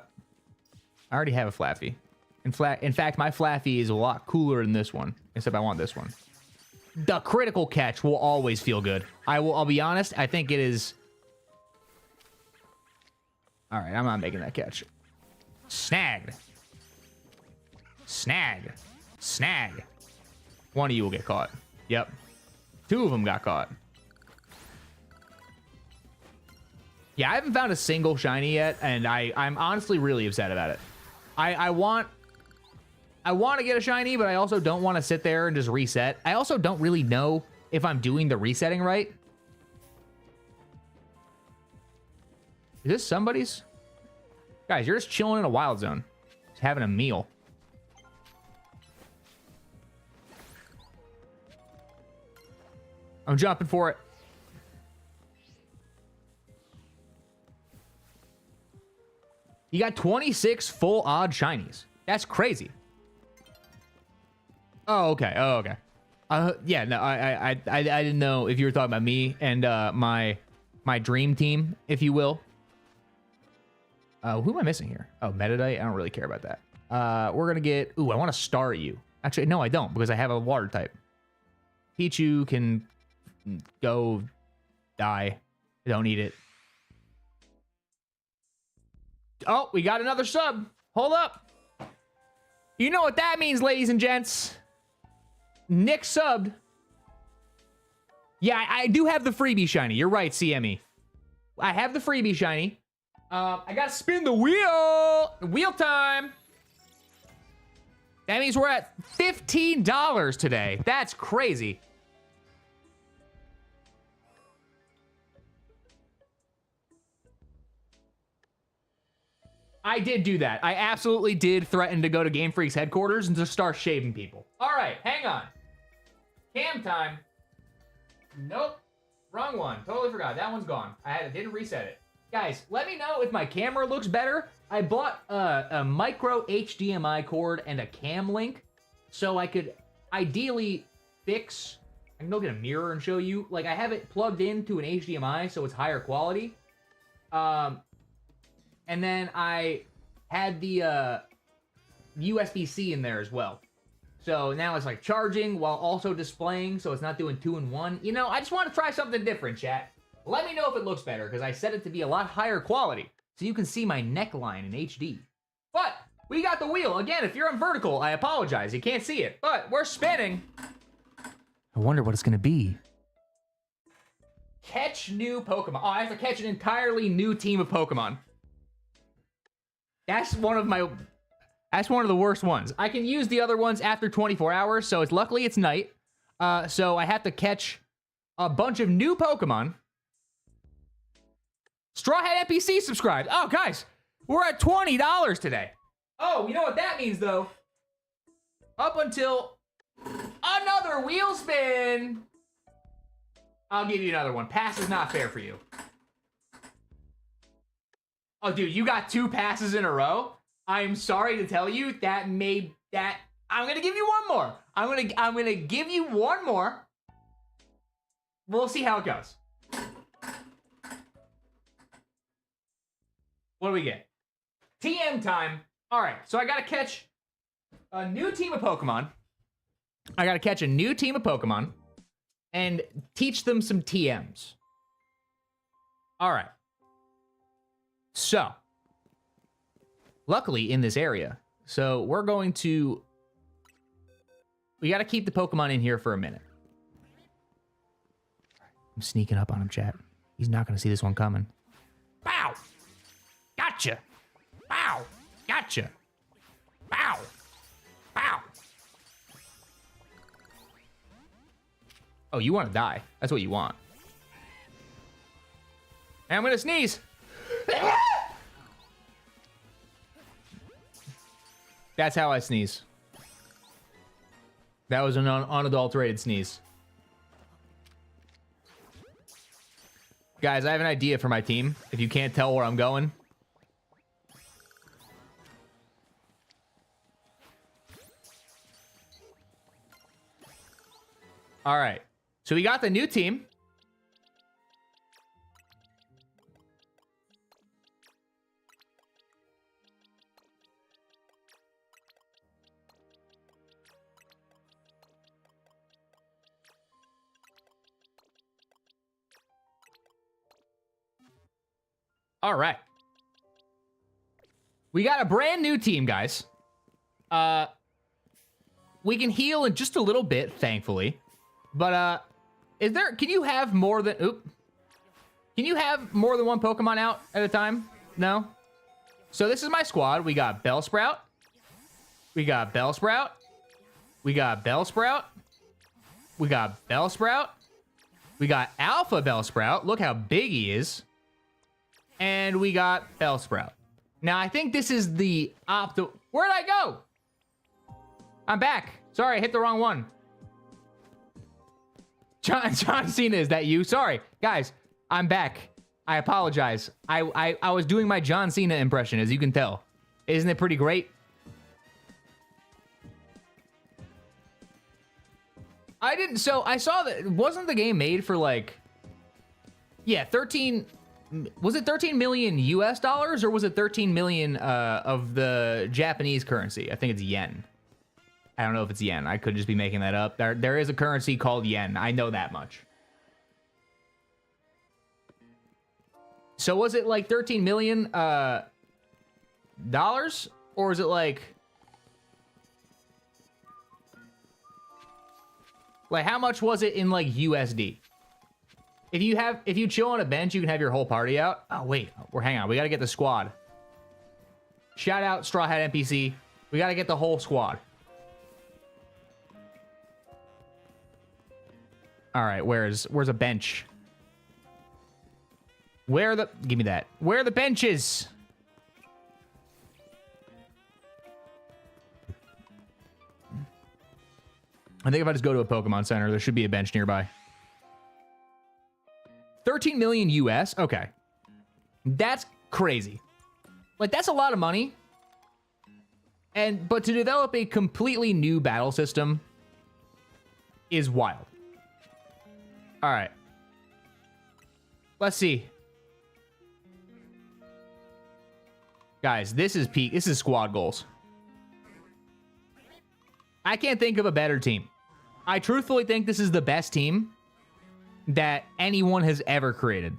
already have a Flaffy. In fact, my Flaffy is a lot cooler than this one. Except I want this one. The critical catch will always feel good. I'll be honest, I think it is... Alright, I'm not making that catch. Snagged. Snag. Snag. One of you will get caught. Yep. 2 of them got caught. Yeah, I haven't found a single shiny yet, and I'm honestly really upset about it. I want to get a shiny, but I also don't want to sit there and just reset. I also don't really know if I'm doing the resetting right. Is this somebody's? Guys, you're just chilling in a wild zone. Just having a meal. I'm jumping for it. You got 26 full odd shinies. That's crazy. Oh, okay. Oh, okay. Yeah, no, I didn't know if you were talking about me and my dream team, if you will. Who am I missing here? Oh, Metadite. I don't really care about that. We're gonna get. Ooh, I want to star you. Actually, no, I don't because I have a water type. Pichu can go die. I don't need it. Oh, we got another sub. Hold up. You know what that means, ladies and gents. Nick subbed. Yeah, I do have the freebie shiny. You're right, CME. I have the freebie shiny. I gotta spin the wheel. Wheel time. That means we're at $15 today. That's crazy. I did do that. I absolutely did threaten to go to Game Freak's headquarters and just start shaving people. All right, hang on. Cam time. Nope. Wrong one. Totally forgot. That one's gone. I didn't reset it. Guys, let me know if my camera looks better. I bought a micro HDMI cord and a cam link so I could ideally fix... I can go get a mirror and show you. Like, I have it plugged into an HDMI so it's higher quality. And then I had the USB-C in there as well. So now it's like charging while also displaying, so it's not doing 2-in-1. You know, I just want to try something different, chat. Let me know if it looks better, because I set it to be a lot higher quality, so you can see my neckline in HD. But we got the wheel. Again, if you're on vertical, I apologize. You can't see it, but we're spinning. I wonder what it's going to be. Catch new Pokemon. Oh, I have to catch an entirely new team of Pokemon. That's one of the worst ones. I can use the other ones after 24 hours, so luckily it's night. So I have to catch a bunch of new Pokemon. StrawHatMidas subscribed. Oh, guys, We're at $20 today. Oh, you know what that means, though? Up until another wheel spin. I'll give you another one. Pass is not fair for you. Oh, dude, you got 2 passes in a row? I'm sorry to tell you that I'm gonna give you one more. I'm gonna give you one more. We'll see how it goes. What do we get? TM time. All right, so I gotta catch a new team of Pokemon. And teach them some TMs. All right. So, luckily in this area, so we're going to... We got to keep the Pokemon in here for a minute. I'm sneaking up on him, chat. He's not going to see this one coming. Bow! Gotcha! Bow! Gotcha! Bow! Bow! Oh, you want to die. That's what you want. And I'm going to sneeze. That's how I sneeze. That was an unadulterated sneeze. Guys, I have an idea for my team. If you can't tell where I'm going. All right. So we got the new team. All right. We got a brand new team, guys. We can heal in just a little bit, thankfully. But, can you have more than, can you have more than one Pokemon out at a time? No? So this is my squad. We got Bellsprout. We got Bellsprout. We got Bellsprout. We got Bellsprout. We got Alpha Bellsprout. Look how big he is. And we got Bellsprout. Now, I think this is the Where'd I go? I'm back. Sorry, I hit the wrong one. John Cena, is that you? Sorry, guys, I'm back. I apologize. I was doing my John Cena impression, as you can tell. Isn't it pretty great? So I saw that, wasn't the game made for like, yeah, 13, was it 13 million US dollars or was it 13 million of the Japanese currency? I think it's yen. I don't know if it's yen. I could just be making that up. There is a currency called yen. I know that much. So was it like 13 million dollars? Or is it like how much was it in like USD? If you chill on a bench, you can have your whole party out. Oh wait, hang on. We gotta get the squad. Shout out Straw Hat NPC. We gotta get the whole squad. All right, where's a bench? Give me that. Where are the benches? I think if I just go to a Pokemon Center, there should be a bench nearby. 13 million US? Okay. That's crazy. Like, that's a lot of money. But to develop a completely new battle system is wild. All right. Let's see. Guys, this is peak. This is squad goals. I can't think of a better team. I truthfully think this is the best team that anyone has ever created.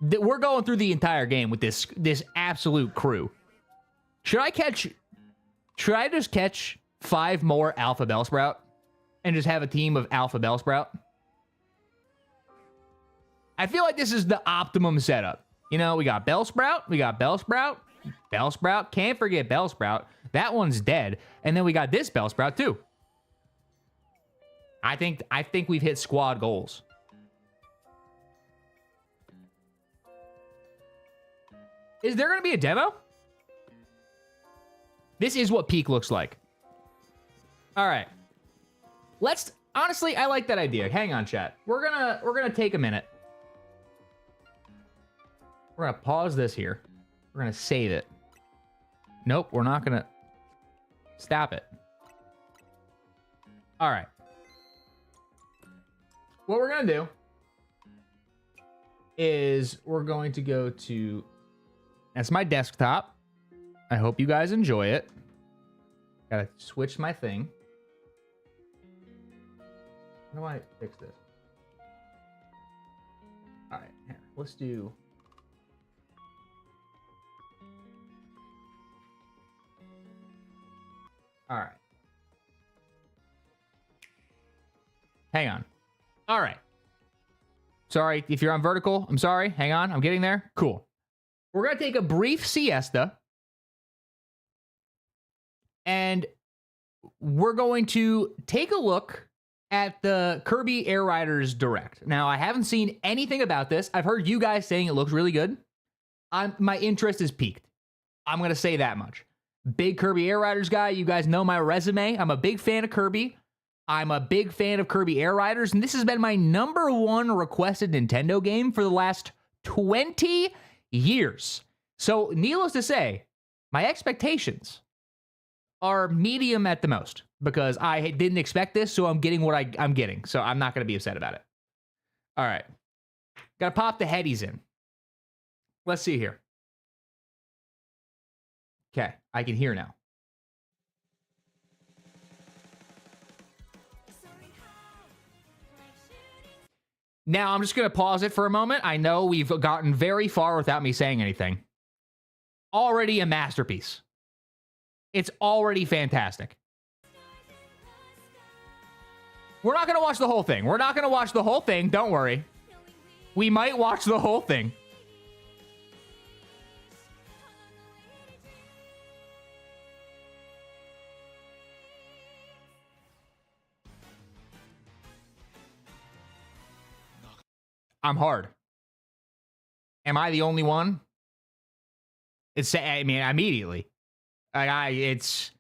We're going through the entire game with this absolute crew. Should I just catch 5 more Alpha Bellsprout and just have a team of Alpha Bellsprout? I feel like this is the optimum setup. You know, we got Bellsprout, Bellsprout, can't forget Bellsprout. That one's dead. And then we got this Bellsprout too. I think we've hit squad goals. Is there going to be a demo? This is what peak looks like. All right. Let's, honestly, I like that idea. Hang on, chat. We're gonna take a minute. We're gonna pause this here. We're gonna save it. Nope, we're not gonna stop it. All right. What we're gonna do is we're going to go to, that's my desktop. I hope you guys enjoy it. Gotta switch my thing. How do I fix this? All right, here, let's do. All right. Hang on. All right. Sorry, if you're on vertical, I'm sorry. Hang on, I'm getting there. Cool. We're gonna take a brief siesta. And we're going to take a look at the Kirby Air Riders Direct. Now, I haven't seen anything about this. I've heard you guys saying it looks really good. My interest is piqued. I'm going to say that much. Big Kirby Air Riders guy. You guys know my resume. I'm a big fan of Kirby. I'm a big fan of Kirby Air Riders, and this has been my #1 requested Nintendo game for the last 20 years. So, needless to say, my expectations are medium at the most, because I didn't expect this, so I'm getting what I'm getting. So I'm not going to be upset about it. All right. Got to pop the headies in. Let's see here. Okay, I can hear now. Now, I'm just going to pause it for a moment. I know we've gotten very far without me saying anything. Already a masterpiece. It's already fantastic. We're not going to watch the whole thing. We're not going to watch the whole thing. Don't worry. We might watch the whole thing. I'm hard. Am I the only one? I mean, immediately. It's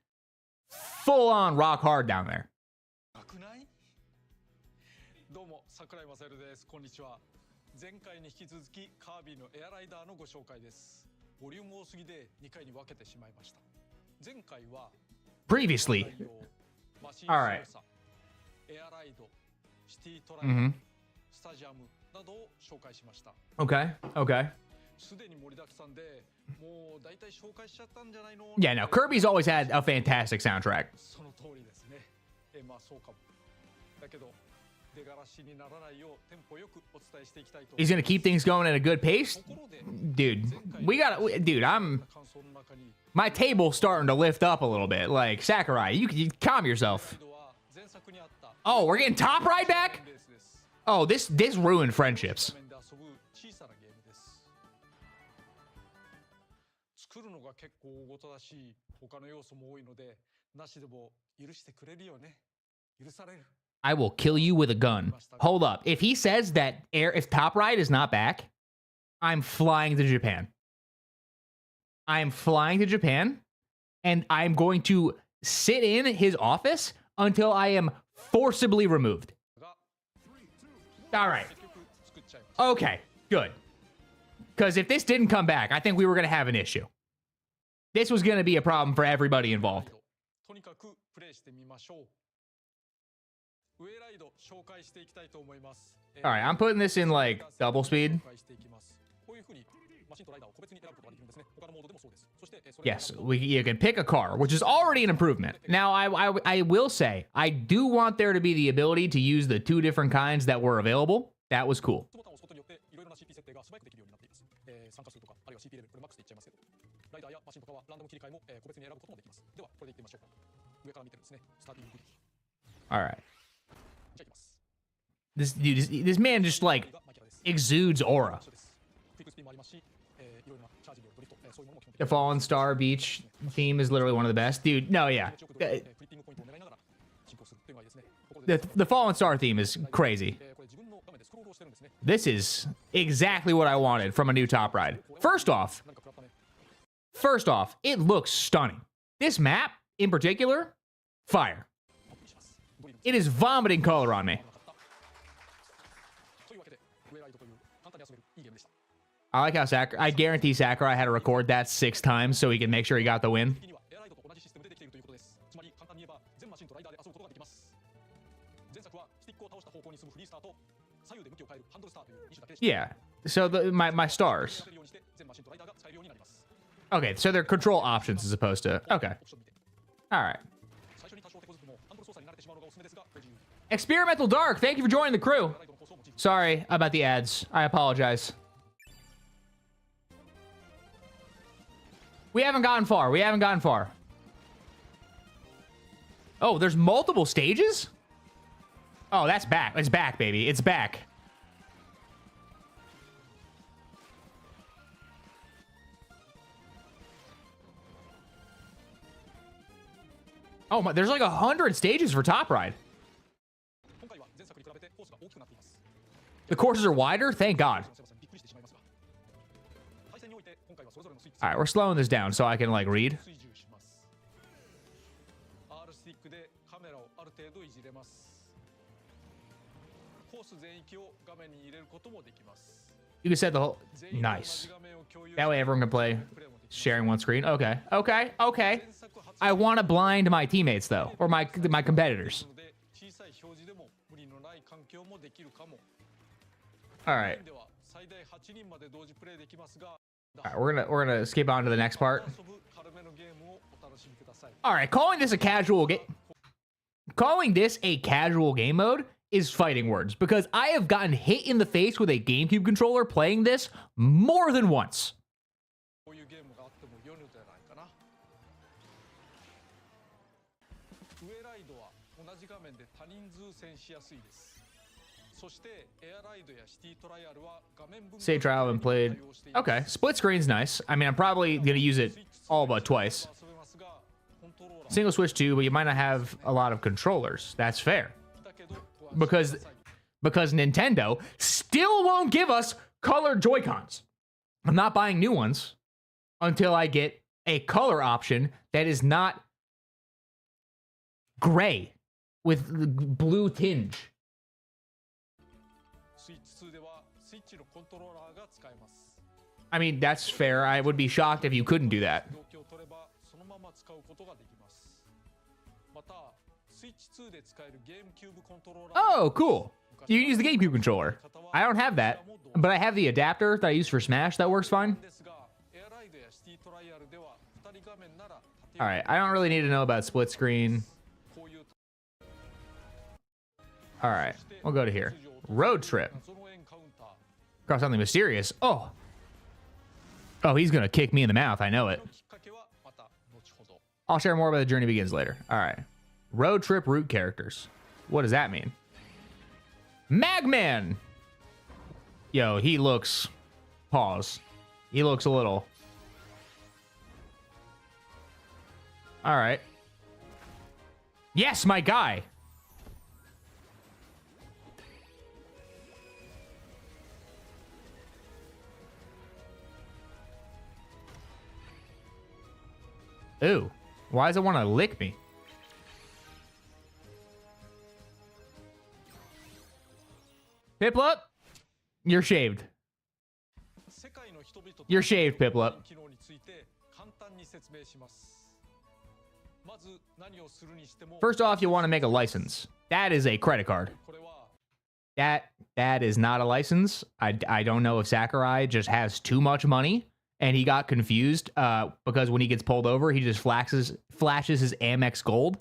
full on rock hard down there. どうも、桜井勝です。こんにちは。前回に引き続きカービィのエアライダーのご紹介です。ボリューム多すぎで2回に分けてしまいました。前回は Previously. All right. エアライド、シティトライ、スタジアムなどを紹介しました。Okay. Okay. すでに盛りだくさんで、もう大体紹介しちゃったんじゃないの? Yeah, no, Kirby's always had a fantastic soundtrack. その通りですね。まあそうかも。だけど He's gonna keep things going at a good pace? Dude, my table's starting to lift up a little bit. Like, Sakurai, you calm yourself. Oh, we're getting Top Ride back? Oh, this ruined friendships. I will kill you with a gun. Hold up. If he says that if Top Ride is not back, I'm flying to Japan. I'm flying to Japan, and I'm going to sit in his office until I am forcibly removed. All right. Okay, good. Because if this didn't come back, I think we were going to have an issue. This was going to be a problem for everybody involved. All right, I'm putting this in like double speed. Yes, you can pick a car, which is already an improvement. Now, I will say, I do want there to be the ability to use the 2 different kinds that were available. That was cool. All right. This man just like exudes aura. The Fallen Star Beach theme is literally one of the best. Dude, no, yeah. The Fallen Star theme is crazy. This is exactly what I wanted from a new Top Ride. First off, First off, it looks stunning. This map, in particular, fire. It is vomiting color on me. I like how I guarantee Sakurai had to record that 6 times so he can make sure he got the win. Yeah, so my stars. Okay, so they're control options as opposed to... Okay. Alright. Experimental Dark, thank you for joining the crew. Sorry about the ads. I apologize. We haven't gotten far. We haven't gotten far. Oh, there's multiple stages? Oh, that's back. It's back, baby. It's back. Oh my, there's like 100 stages for Top Ride. The courses are wider? Thank God. All right, we're slowing this down so I can like read. You can set the whole... Nice. That way everyone can play sharing one screen. Okay, okay, okay. I want to blind my teammates though, or my competitors. All right. All right, we're gonna skip on to the next part. All right, calling this a casual game mode is fighting words, because I have gotten hit in the face with a GameCube controller playing this more than once. Save trial and played. Okay, split screen's nice. I mean, I'm probably gonna use it all but twice. Single switch too, but you might not have a lot of controllers. That's fair. Because Nintendo still won't give us colored Joy-Cons. I'm not buying new ones until I get a color option that is not gray with blue tinge. I mean, that's fair. I would be shocked if you couldn't do that. Oh, cool. You can use the GameCube controller. I don't have that, but I have the adapter that I use for Smash. That works fine. All right, I don't really need to know about split screen. All right, we'll go to here. Road trip. Across something mysterious. Oh. Oh, he's gonna kick me in the mouth. I know it. I'll share more about the journey begins later. All right. Road trip route characters. What does that mean? Magman. Yo, he looks... Pause. He looks a little... All right. Yes, my guy. Ooh. Why does it want to lick me? Piplup, you're shaved. You're shaved, Piplup. First off, you want to make a license. That is a credit card. That is not a license. I don't know if Sakurai just has too much money and he got confused because when he gets pulled over, he just flashes his Amex Gold.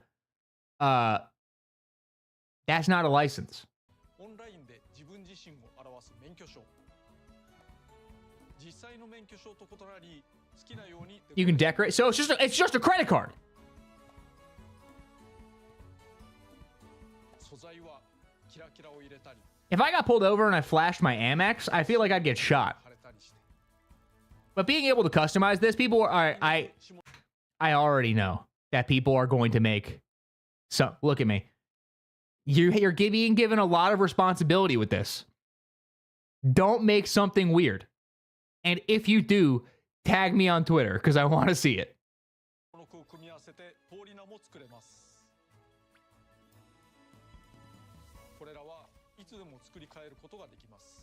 That's not a license. You can decorate. So it's just a credit card. If I got pulled over and I flashed my Amex, I feel like I'd get shot. But being able to customize this, people are... I already know that people are going to make... So, look at me. You're being given a lot of responsibility with this. Don't make something weird. And if you do, tag me on Twitter because I want to see it. この句を組み合わせて通り名も作れます。これらはいつでも作り変えることができます。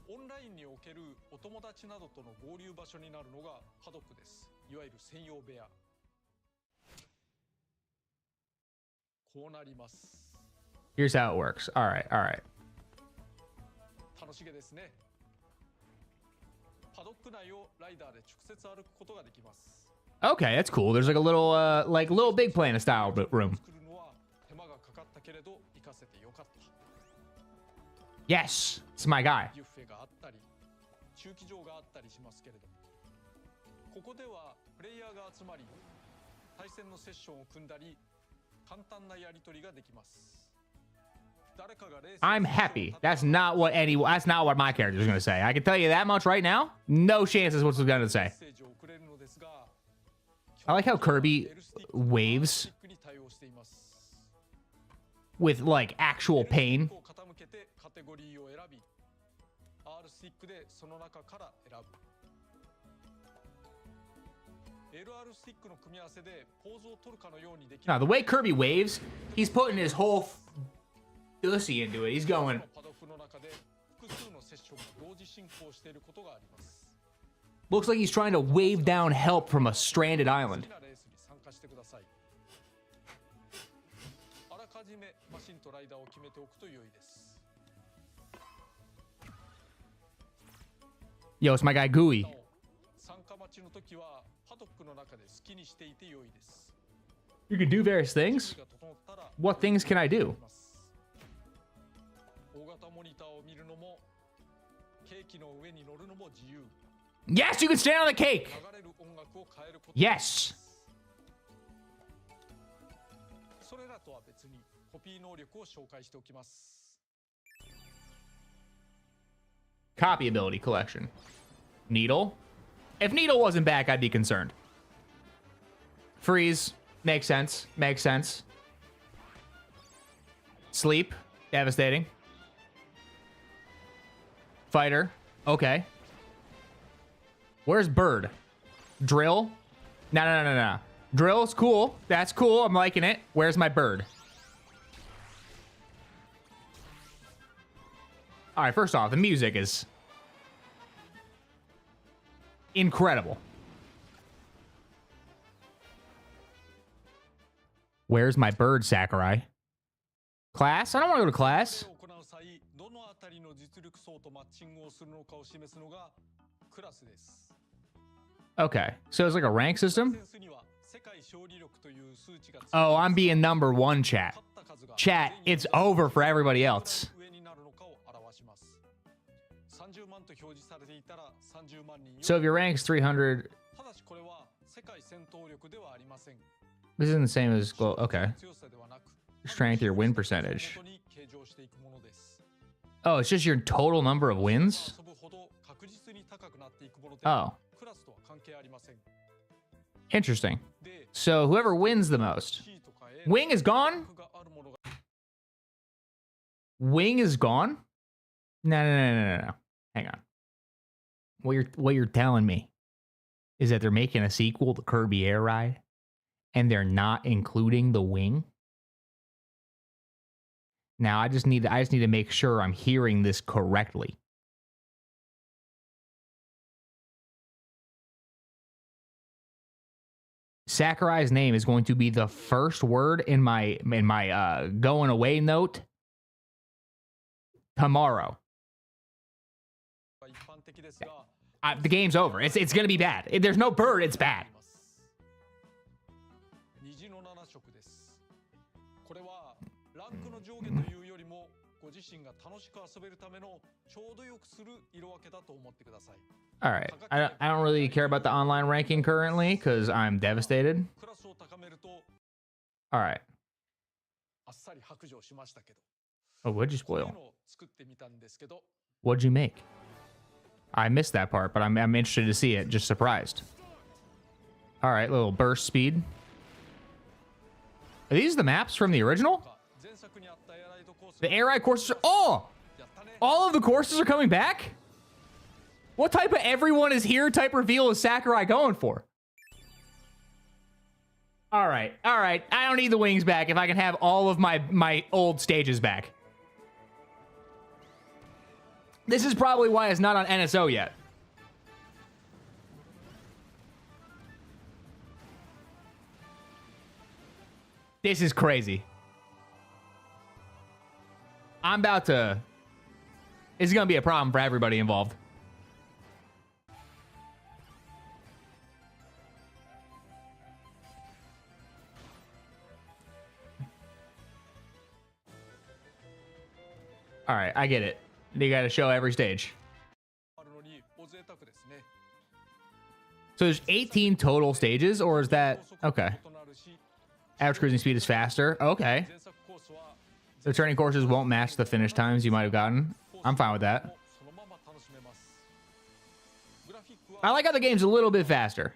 オンラインにおけるお友達などとの合流場所になるのがパドックです。いわゆる専用部屋。こうなります。 Here's how it works. All right, all right. 楽しげですね。パドック内をライダーで直接歩くことができます。 Okay, that's cool. There's like a little little big planet style room. 作るのは手間がかかったけれど活かせてよかった。 Yes, it's my guy. ビュッフェがあったり駐機場があったりしますけれど、ここではプレイヤーが集まり対戦のセッションを組んだり簡単なやり取りができます。 I'm happy. That's not what my character is going to say. I can tell you that much right now. No chances what's going to say. I like how Kirby waves with like actual pain. Now, the way Kirby waves, he's putting his whole Dussy into it. He's going. Looks like he's trying to wave down help from a stranded island. Yo, it's my guy Gooey. You can do various things. What things can I do? Yes, you can stand on the cake. Yes. Copy ability collection. Needle. If Needle wasn't back, I'd be concerned. Freeze. Makes sense. Makes sense. Sleep. Devastating. Fighter. Okay. Where's Bird? Drill? No. Drill's cool. That's cool. I'm liking it. Where's my Bird? All right, first off, the music is incredible. Where's my Bird, Sakurai? Class? I don't want to go to class. Okay, so it's like a rank system? Oh, I'm being number one, chat. Chat, it's over for everybody else. So if your rank's 300... This isn't the same as... Well, okay. Strength, your win percentage. Oh, it's just your total number of wins? Oh. Interesting. So whoever wins the most. Wing is gone? Wing is gone? No. Hang on. What you're telling me is that they're making a sequel to Kirby Air Ride and they're not including the wing? Now I just need to make sure I'm hearing this correctly. Sakurai's name is going to be the first word in my going away note tomorrow. The game's over. It's going to be bad. If there's no Bird, it's bad. All right. I don't really care about the online ranking currently because I'm devastated. All right. Oh, what'd you spoil? What'd you make? I missed that part, but I'm interested to see it. Just surprised. All right, little burst speed. Are these the maps from the original? The air ride courses are... Oh! All of the courses are coming back? What type of everyone is here type reveal is Sakurai going for? All right. I don't need the wings back if I can have all of my old stages back. This is probably why it's not on NSO yet. This is crazy. I'm about to... It's going to be a problem for everybody involved. All right, I get it. You got to show every stage. So there's 18 total stages, or is that... Okay. Average cruising speed is faster. Okay. The turning courses won't match the finish times you might have gotten. I'm fine with that. I like how the game's a little bit faster.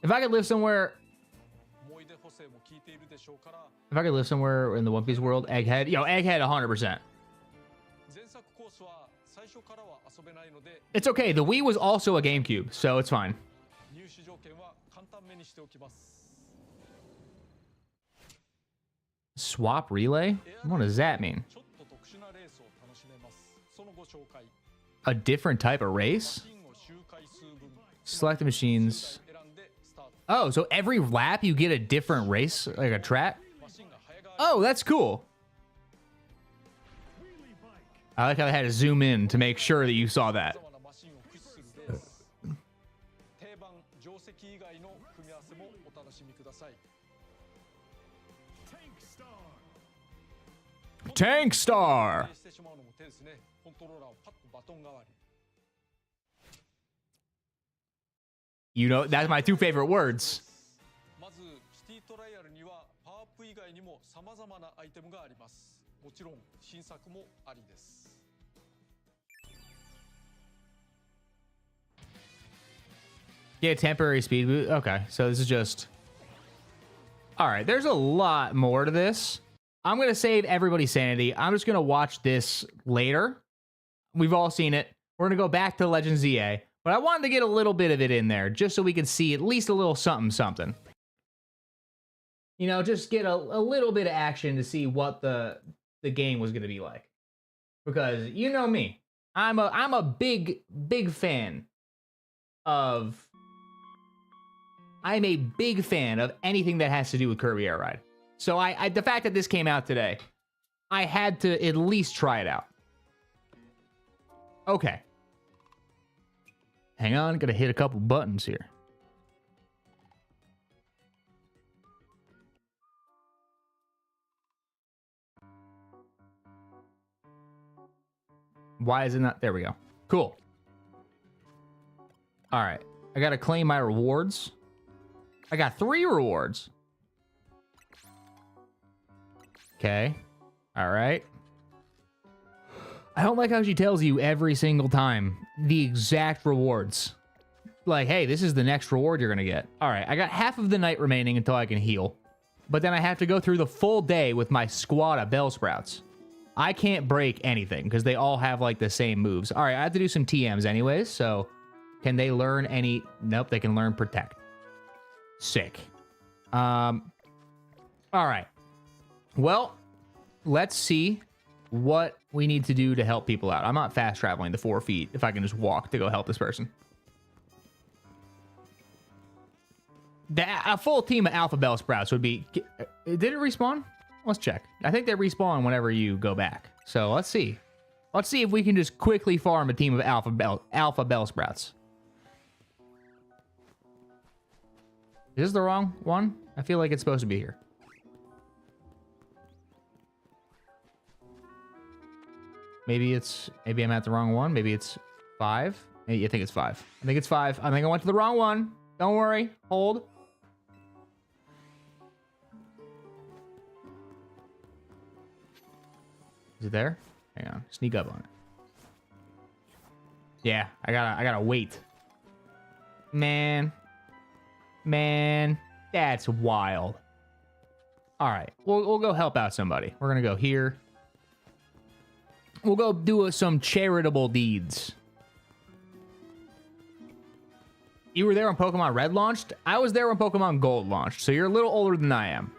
If I could live somewhere... If I could live somewhere in the One Piece world, Egghead. Yo, Egghead 100%. It's okay. The Wii was also a GameCube, so it's fine. Swap relay? What does that mean? A different type of race? Select the machines. Oh, so every lap you get a different race, like a track? Oh, that's cool. I like how they had to zoom in to make sure that you saw that. Tank Star! You know, that's my two favorite words. Yeah, temporary speed boost. Okay, so this is just... All right, there's a lot more to this. I'm going to save everybody's sanity. I'm just going to watch this later. We've all seen it. We're going to go back to Legends ZA. But I wanted to get a little bit of it in there, just so we could see at least a little something. You know, just get a little bit of action to see what the game was going to be like. Because you know me, I'm a big fan of... I'm a big fan of anything that has to do with Kirby Air Ride. So the fact that this came out today, I had to at least try it out. Okay. Hang on, gotta hit a couple buttons here. Why is it not? There we go. Cool. All right. I gotta claim my rewards. I got 3 rewards. Okay. All right. I don't like how she tells you every single time the exact rewards. Like, hey, this is the next reward you're going to get. All right, I got half of the night remaining until I can heal. But then I have to go through the full day with my squad of Bellsprouts. I can't break anything because they all have, like, the same moves. All right, I have to do some TMs anyways, so can they learn any... Nope, they can learn Protect. Sick. All right. Well, let's see what we need to do to help people out. I'm not fast traveling the 4 feet if I can just walk to go help this person. A full team of Alpha Bellsprouts would be... Did it respawn? Let's check. I think they respawn whenever you go back. So let's see. Let's see if we can just quickly farm a team of Alpha Bellsprouts. Is this the wrong one? I feel like it's supposed to be here. Maybe I'm at the wrong one. Maybe it's 5. I think it's 5. I think it's 5. I think I went to the wrong one. Don't worry. Hold. Is it there? Hang on. Sneak up on it. Yeah, I gotta wait. Man, that's wild. All right, we'll go help out somebody. We're gonna go here. We'll go do some charitable deeds. You were there when Pokemon Red launched? I was there when Pokemon Gold launched, so you're a little older than I am.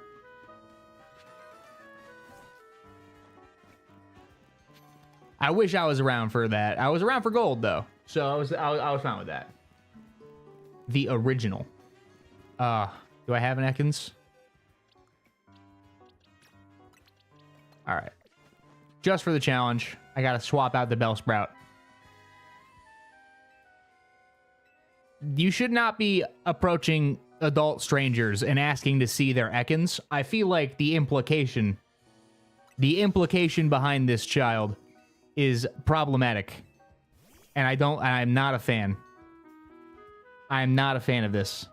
I wish I was around for that. I was around for Gold, though, so I was fine with that. The original. Do I have an Ekans? All right. Just for the challenge, I gotta swap out the Bellsprout. You should not be approaching adult strangers and asking to see their Ekans. I feel like the implication behind this child is problematic. And I'm not a fan. I'm not a fan of this.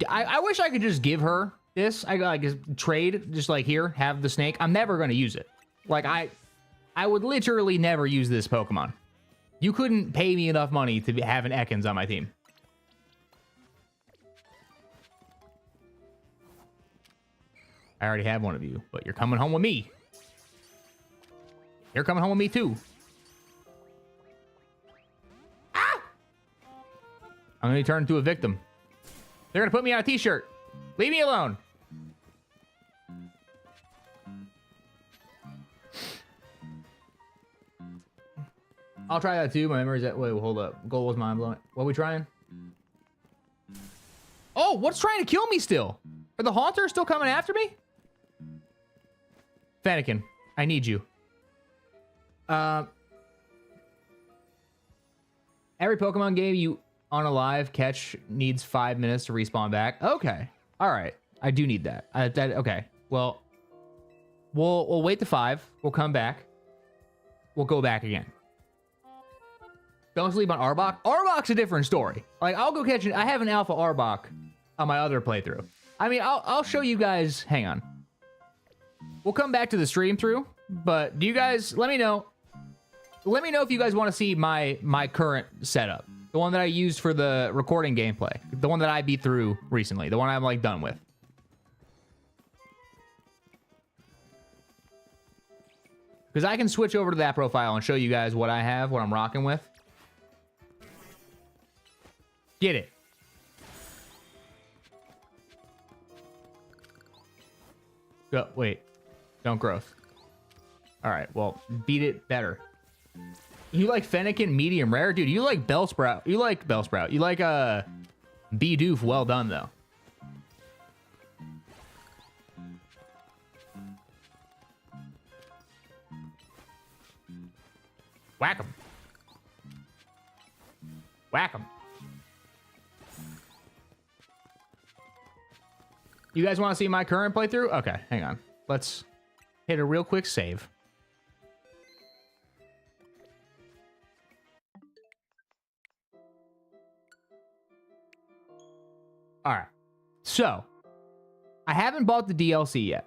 I wish I could just give her this. I like just trade, just like here, have the snake. I'm never going to use it. Like I would literally never use this Pokemon. You couldn't pay me enough money to have an Ekans on my team. I already have one of you, but you're coming home with me. You're coming home with me too. Ah! I'm going to turn into a victim. They're going to put me on a t-shirt. Leave me alone. I'll try that too. My memory's at... Wait, hold up. Goal was mind-blowing. What are we trying? Oh, what's trying to kill me still? Are the Haunters still coming after me? Fennekin, I need you. Every Pokemon game you on a live catch needs 5 minutes to respawn back. Okay. All right. I do need that. Okay. Well, we'll wait to 5. We'll come back. We'll go back again. Don't sleep on Arbok. Arbok's a different story. Like, I'll go catch it. I have an Alpha Arbok on my other playthrough. I mean, I'll show you guys. Hang on. We'll come back to the stream through, but do you guys, let me know. Let me know if you guys want to see my current setup. The one that I used for the recording gameplay. The one that I beat through recently. The one I'm, like, done with. Because I can switch over to that profile and show you guys what I have, what I'm rocking with. Get it. Go, wait. Don't growth. Alright, well, beat it better. You like Fennekin medium rare? Dude, you like Bellsprout. You like Bellsprout. You like Bidoof. Well done, though. Whack him. Whack him. You guys want to see my current playthrough? Okay, hang on. Let's hit a real quick save. All right. So, I haven't bought the DLC yet.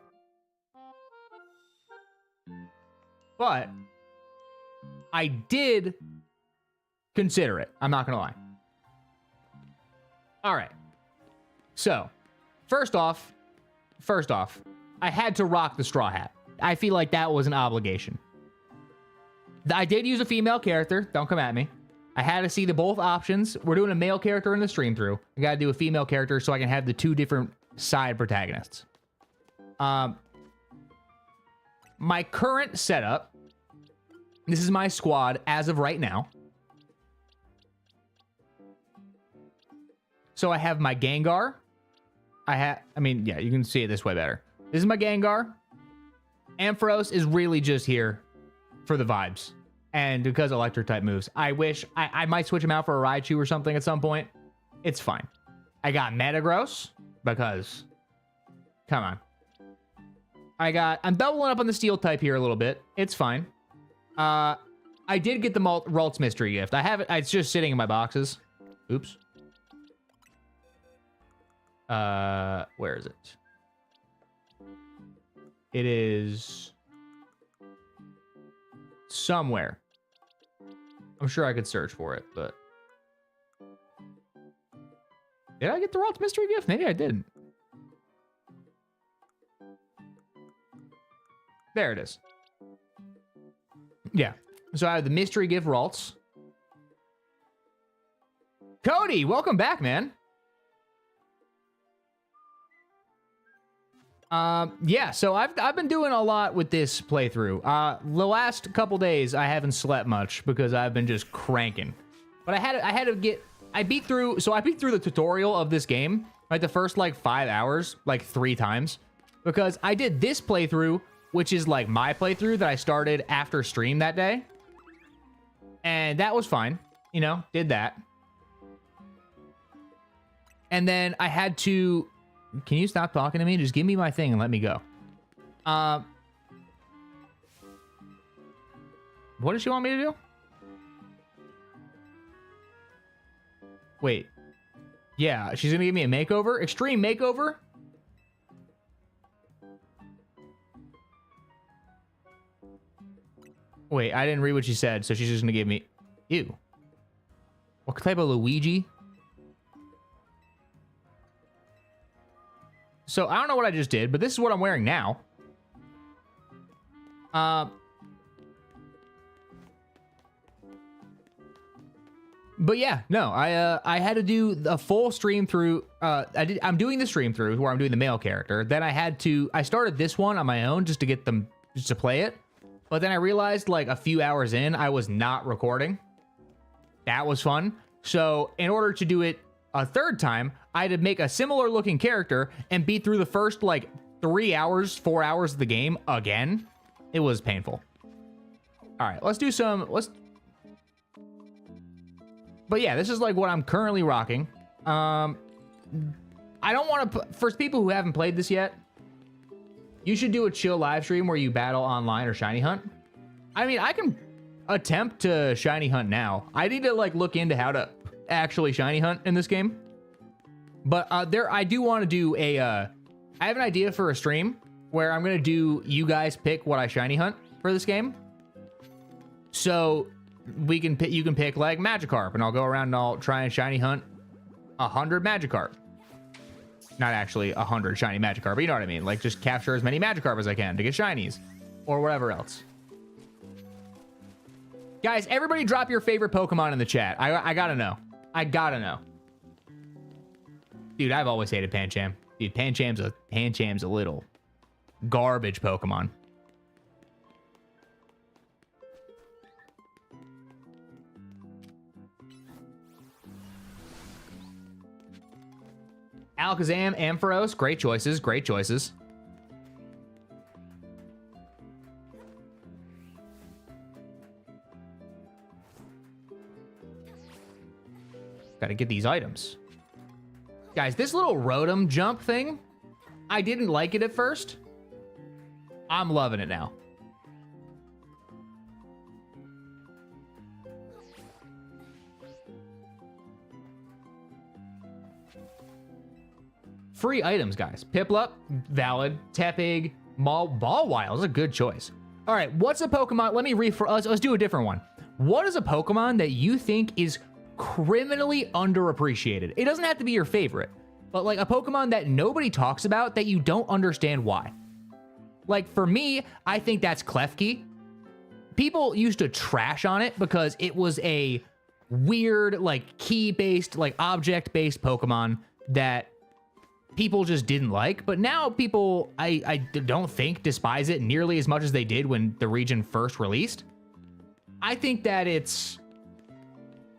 But I did consider it. I'm not going to lie. All right. So, first off, I had to rock the Straw Hat. I feel like that was an obligation. I did use a female character. Don't come at me. I had to see the both options. We're doing a male character in the stream through. I got to do a female character so I can have the two different side protagonists. My current setup. This is my squad as of right now. So I have my Gengar. I mean, yeah, you can see it this way better. This is my Gengar. Ampharos is really just here for the vibes. And because electric type moves. I wish I might switch him out for a Raichu or something at some point. It's fine. I got Metagross because come on. I'm doubling up on the steel type here a little bit. It's fine. I did get the Ralts mystery gift. I have it. It's just sitting in my boxes. Oops. Where is it? It is somewhere. I'm sure I could search for it, but did I get the Ralts mystery gift? Maybe I didn't. There it is. Yeah. So I have the mystery gift Ralts. Cody, welcome back, man. Yeah, so I've been doing a lot with this playthrough. The last couple days I haven't slept much because I've been just cranking. But I beat through the tutorial of this game, like the first like 5 hours, like 3 times, because I did this playthrough, which is like my playthrough that I started after stream that day. And that was fine, you know, did that. And then I had to... Can you stop talking to me? Just give me my thing and let me go. What does she want me to do? Wait. Yeah, she's gonna give me a makeover? Extreme makeover? Wait, I didn't read what she said, so she's just gonna give me... Ew. What type of Luigi? So, I don't know what I just did, but this is what I'm wearing now. But yeah, no, I had to do a full stream through, I'm doing the stream through where I'm doing the male character. Then I started this one on my own just to play it. But then I realized like a few hours in, I was not recording. That was fun. So in order to do it a third time, I had to make a similar looking character and beat through the first like 3 hours, 4 hours of the game again. It was painful. All right, let's do some, but yeah, this is like what I'm currently rocking. I don't want to, for people who haven't played this yet, you should do a chill live stream where you battle online or shiny hunt. I mean, I can attempt to shiny hunt now. I need to like look into how to actually shiny hunt in this game. But I do want to do I have an idea for a stream where I'm going to do, you guys pick what I shiny hunt for this game. So you can pick like Magikarp, and I'll go around and I'll try and shiny hunt 100 Magikarp. Not actually 100 shiny Magikarp, but you know what I mean. Like just capture as many Magikarp as I can to get shinies or whatever else. Guys, everybody drop your favorite Pokemon in the chat. I gotta know. I gotta know. Dude, I've always hated Pancham. Dude, Pancham's a little garbage Pokemon. Alakazam, Ampharos, great choices, great choices. Gotta get these items. Guys, this little Rotom jump thing, I didn't like it at first. I'm loving it now. Free items, guys. Piplup, valid. Tepig, Mawile is a good choice. All right, what's a Pokemon? Let's do a different one. What is a Pokemon that you think is criminally underappreciated? It doesn't have to be your favorite, but like a Pokemon that nobody talks about that you don't understand why. Like for me, I think that's Klefki. People used to trash on it because it was a weird, like key-based, like object-based Pokemon that people just didn't like. But now people, I don't think, despise it nearly as much as they did when the region first released. I think that it's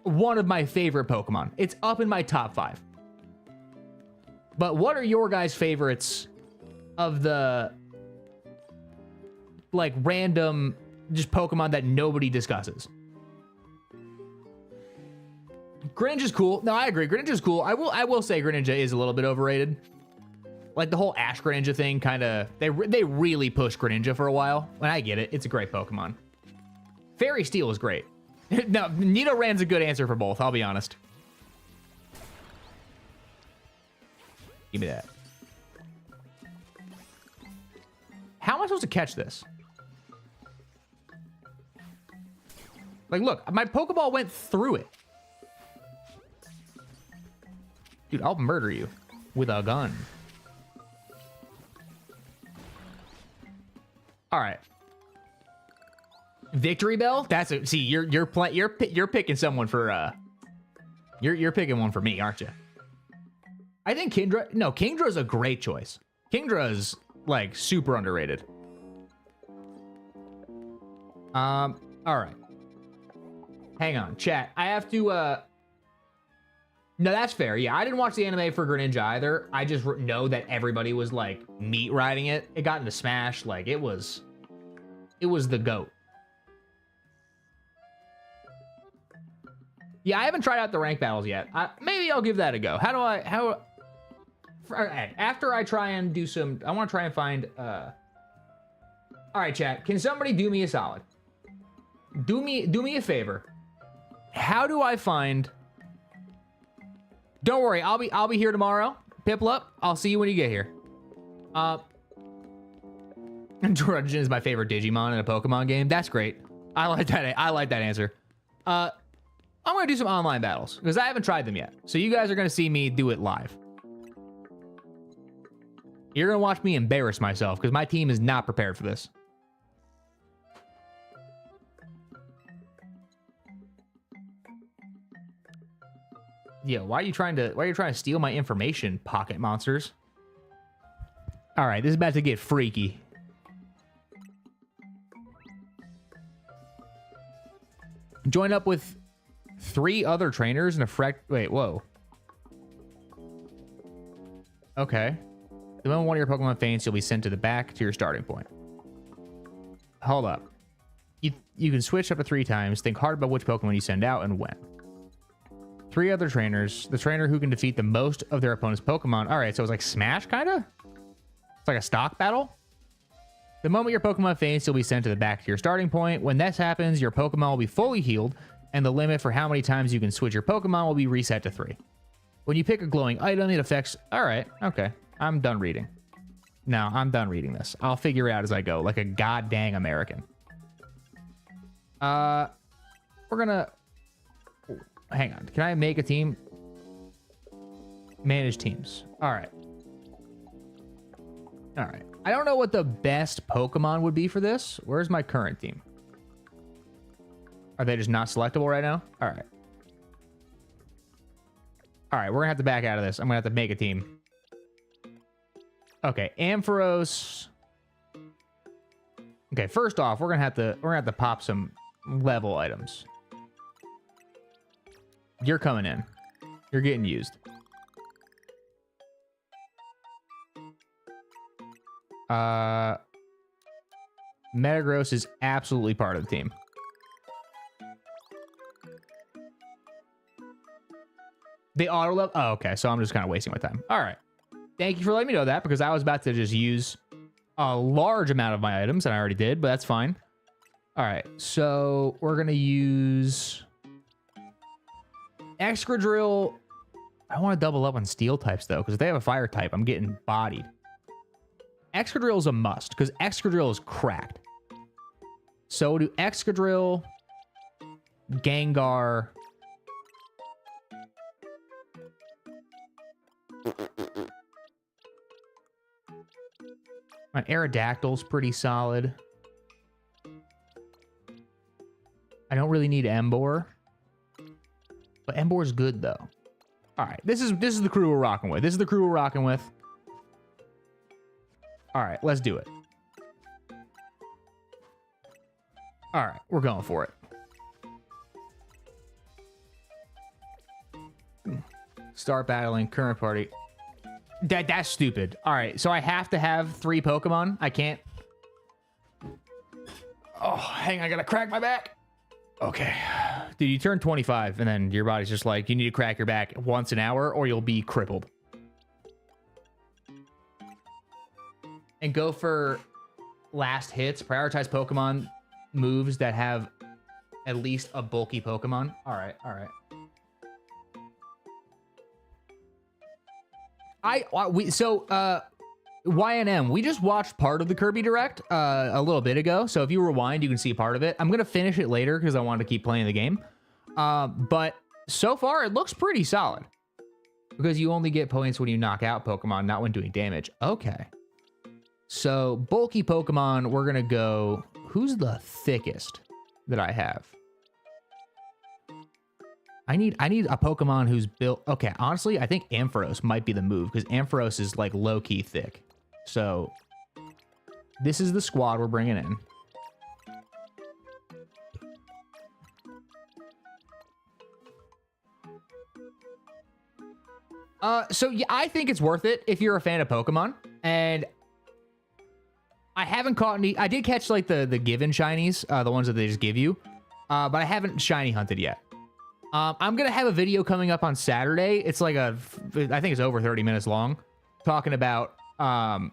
one of my favorite Pokemon. It's up in my top 5. But what are your guys' favorites of the like random just Pokemon that nobody discusses? Greninja is cool. No, I agree. Greninja is cool. I will say Greninja is a little bit overrated. Like the whole Ash Greninja thing, kind of they really pushed Greninja for a while. And I get it. It's a great Pokemon. Fairy Steel is great. No, Nidoran's a good answer for both, I'll be honest. Give me that. How am I supposed to catch this? Like, look, my Pokeball went through it. Dude, I'll murder you with a gun. All right. Victory Bell? That's a, see, you're picking someone for you're picking one for me, aren't you? I think Kingdra. No, Kingdra's a great choice. Kingdra's like super underrated. All right. Hang on, chat. I have to. No, that's fair. Yeah, I didn't watch the anime for Greninja either. I just know that everybody was like meat riding it. It got into Smash. Like it was the GOAT. Yeah, I haven't tried out the rank battles yet. Maybe I'll give that a go. After I try and do some, I want to try and find, all right, chat, can somebody do me a solid? Do me a favor. How do I find, don't worry, I'll be here tomorrow. Piplup, I'll see you when you get here. Trojan is my favorite Digimon in a Pokemon game. That's great. I like that answer. I'm gonna do some online battles because I haven't tried them yet. So you guys are gonna see me do it live. You're gonna watch me embarrass myself because my team is not prepared for this. Yeah, why are you trying to steal my information, pocket monsters? All right, this is about to get freaky. Join up with 3 other trainers and a wait, whoa. Okay. The moment one of your Pokemon faints, you'll be sent to the back to your starting point. Hold up. You can switch up to 3 times. Think hard about which Pokemon you send out and when. 3 other trainers. The trainer who can defeat the most of their opponent's Pokemon. All right, so it's like Smash, kind of? It's like a stock battle? The moment your Pokemon faints, you'll be sent to the back to your starting point. When this happens, your Pokemon will be fully healed, and the limit for how many times you can switch your Pokemon will be reset to 3. When you pick a glowing item, it affects... All right, okay. I'm done reading. No, I'm done reading this. I'll figure it out as I go, like a goddamn American. We're gonna... Hang on. Can I make a team? Manage teams. All right. All right. I don't know what the best Pokemon would be for this. Where's my current team? Are they just not selectable right now? All right. All right, we're gonna have to back out of this. I'm gonna have to make a team. Okay, Ampharos. Okay, first off, we're gonna have to pop some level items. You're coming in. You're getting used. Metagross is absolutely part of the team. They auto level. Oh, okay. So I'm just kind of wasting my time. All right. Thank you for letting me know that because I was about to just use a large amount of my items and I already did, but that's fine. All right. So we're going to use Excadrill. I want to double up on steel types though, because if they have a fire type, I'm getting bodied. Excadrill is a must because Excadrill is cracked. So we'll do Excadrill, Gengar, my Aerodactyl's pretty solid. I don't really need Emboar, but Emboar's good though. All right, this is the crew we're rocking with. This is the crew we're rocking with. All right, let's do it. All right, we're going for it. Start battling, current party. That's stupid. All right, so I have to have 3 Pokemon. I can't. Oh, hang on, I gotta crack my back. Okay. Dude, you turn 25 and then your body's just like, you need to crack your back once an hour or you'll be crippled. And go for last hits. Prioritize Pokemon moves that have at least a bulky Pokemon. All right, all right. YNM, we just watched part of the Kirby Direct a little bit ago. So if you rewind, you can see part of it. I'm going to finish it later because I wanted to keep playing the game. But so far, it looks pretty solid. Because you only get points when you knock out Pokemon, not when doing damage. Okay. So bulky Pokemon, we're going to go... Who's the thickest that I have? I need a Pokemon who's built... Okay, honestly, I think Ampharos might be the move because Ampharos is like low-key thick. So this is the squad we're bringing in. So yeah, I think it's worth it if you're a fan of Pokemon. And I haven't caught any... I did catch like the given shinies, the ones that they just give you. But I haven't shiny hunted yet. I'm going to have a video coming up on Saturday. It's like I think it's over 30 minutes long. Talking about... I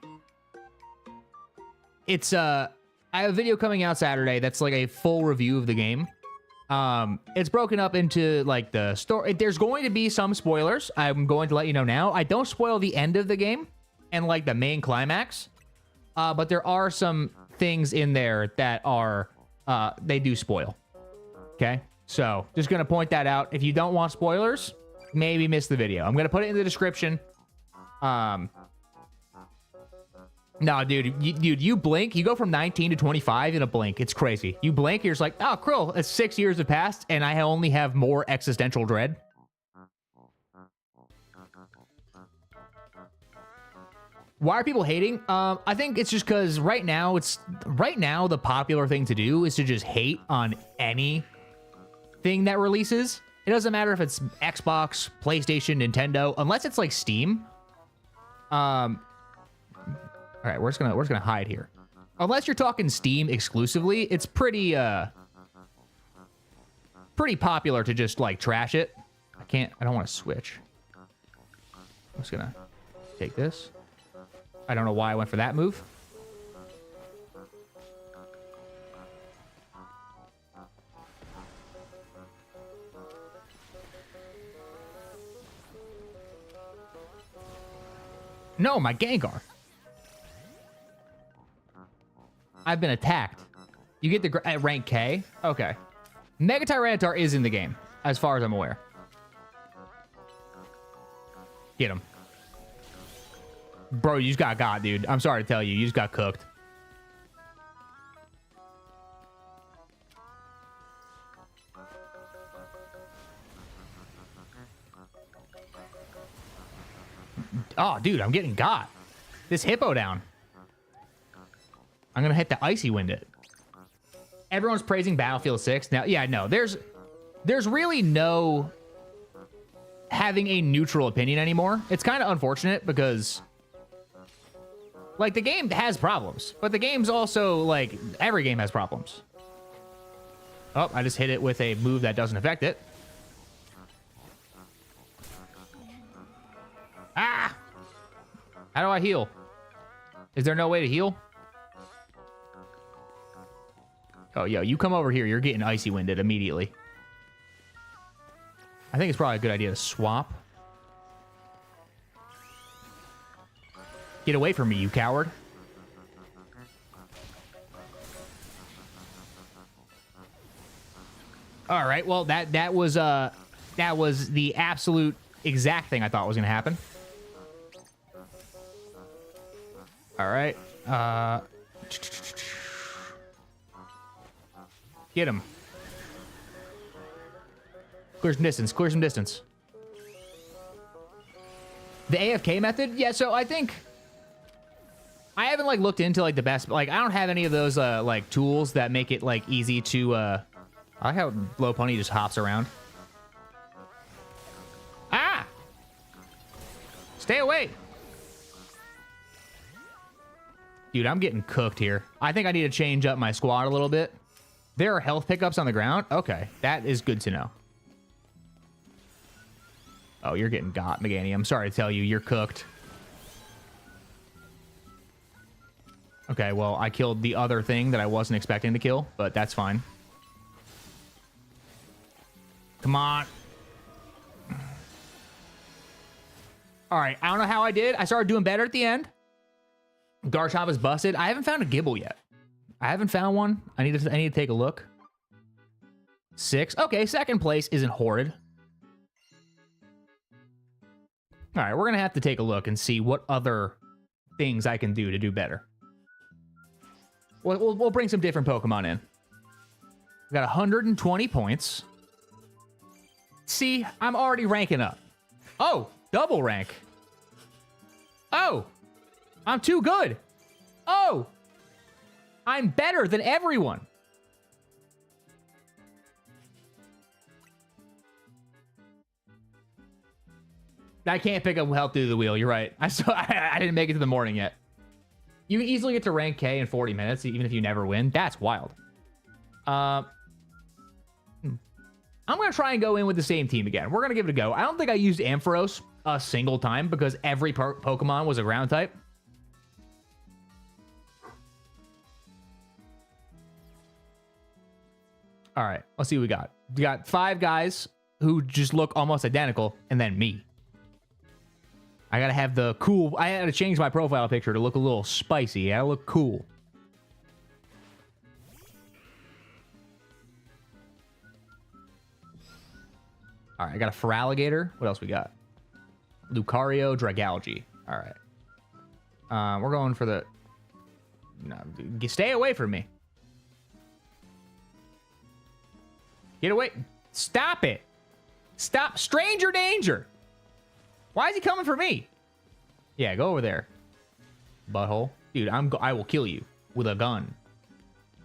have a video coming out Saturday that's like a full review of the game. It's broken up into like the story. There's going to be some spoilers. I'm going to let you know now. I don't spoil the end of the game and like the main climax. But there are some things in there that are, they do spoil. Okay. So just going to point that out. If you don't want spoilers, maybe miss the video. I'm going to put it in the description. No, dude, you blink, you go from 19 to 25 in a blink. It's crazy. You blink, you're just like, oh, Krill, it's 6 years have passed, and I only have more existential dread. Why are people hating? I think it's just because right now the popular thing to do is to just hate on anything that releases. It doesn't matter if it's Xbox, PlayStation, Nintendo, unless it's like Steam. All right, we're just gonna hide here. Unless you're talking Steam exclusively, it's pretty popular to just like trash it. I don't want to switch. I'm just gonna take this. I don't know why I went for that move. No, my Gengar. I've been attacked. You get the at rank K? Okay. Mega Tyranitar is in the game, as far as I'm aware. Get him. Bro, you just got, dude. I'm sorry to tell you. You just got cooked. Oh, dude, I'm getting got. This hippo down. I'm gonna hit the Icy Wind it. Everyone's praising Battlefield 6. Now, yeah, no, there's really no having a neutral opinion anymore. It's kind of unfortunate because, like, the game has problems, but the game's also, like, every game has problems. Oh, I just hit it with a move that doesn't affect it. Ah! How do I heal? Is there no way to heal? Oh, yo, you come over here. You're getting Icy Winded immediately. I think it's probably a good idea to swap. Get away from me, you coward. All right, well, that was the absolute exact thing I thought was going to happen. All right. Get him. Clear some distance. Clear some distance. The AFK method? Yeah, so I think... I haven't, like, looked into, like, the best... Like, I don't have any of those, like, tools that make it, like, easy to, I like how Low Pony just hops around. Ah! Stay away! Dude, I'm getting cooked here. I think I need to change up my squad a little bit. There are health pickups on the ground? Okay, that is good to know. Oh, you're getting got, Megani. I'm sorry to tell you, you're cooked. Okay, well, I killed the other thing that I wasn't expecting to kill, but that's fine. Come on. All right, I don't know how I did. I started doing better at the end. Garchomp is busted. I haven't found a Gibble yet. I haven't found one. I need to take a look. 6. Okay, second place isn't horrid. All right, we're gonna have to take a look and see what other things I can do to do better. We'll bring some different Pokemon in. We got 120 points. See, I'm already ranking up. Oh, double rank. Oh, I'm too good. Oh, I'm better than everyone. I can't pick up health through the wheel. You're right. I didn't make it to the morning yet. You can easily get to rank K in 40 minutes, even if you never win. That's wild. I'm going to try and go in with the same team again. We're going to give it a go. I don't think I used Ampharos a single time because every Pokemon was a ground type. All right, let's see what we got. We got 5 guys who just look almost identical, and then me. I gotta have the cool... I had to change my profile picture to look a little spicy. I look cool. All right, I got a Feraligatr. What else we got? Lucario, Dragalge. All right. We're going for the... No, stay away from me. Get away. Stop it. Stop. Stranger danger. Why is he coming for me? Yeah, go over there. Butthole. Dude, I will kill you with a gun.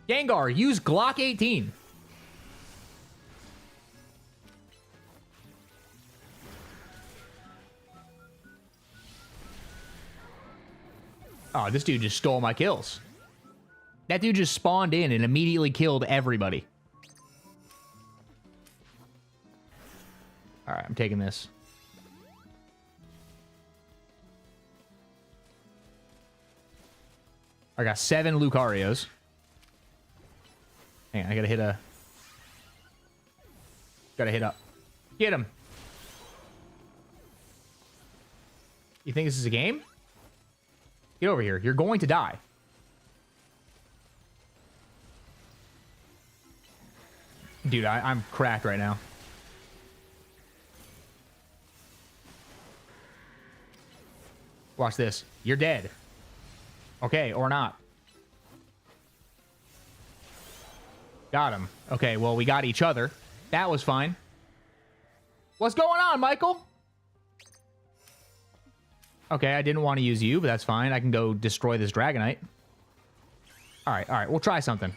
Gengar, use Glock 18. Oh, this dude just stole my kills. That dude just spawned in and immediately killed everybody. All right, I'm taking this. I got 7 Lucarios. Hang on, I gotta hit a... Gotta hit up. Get him. You think this is a game? Get over here. You're going to die. Dude, I'm cracked right now. Watch this. You're dead. Okay, or not. Got him. Okay, well, we got each other. That was fine. What's going on, Michael? Okay, I didn't want to use you, but that's fine. I can go destroy this Dragonite. All right. We'll try something.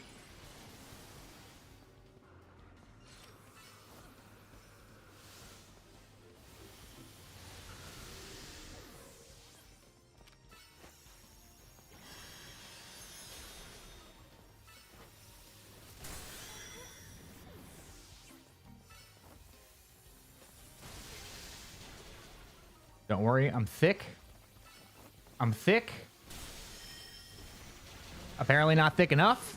Don't worry, I'm thick. I'm thick. Apparently not thick enough.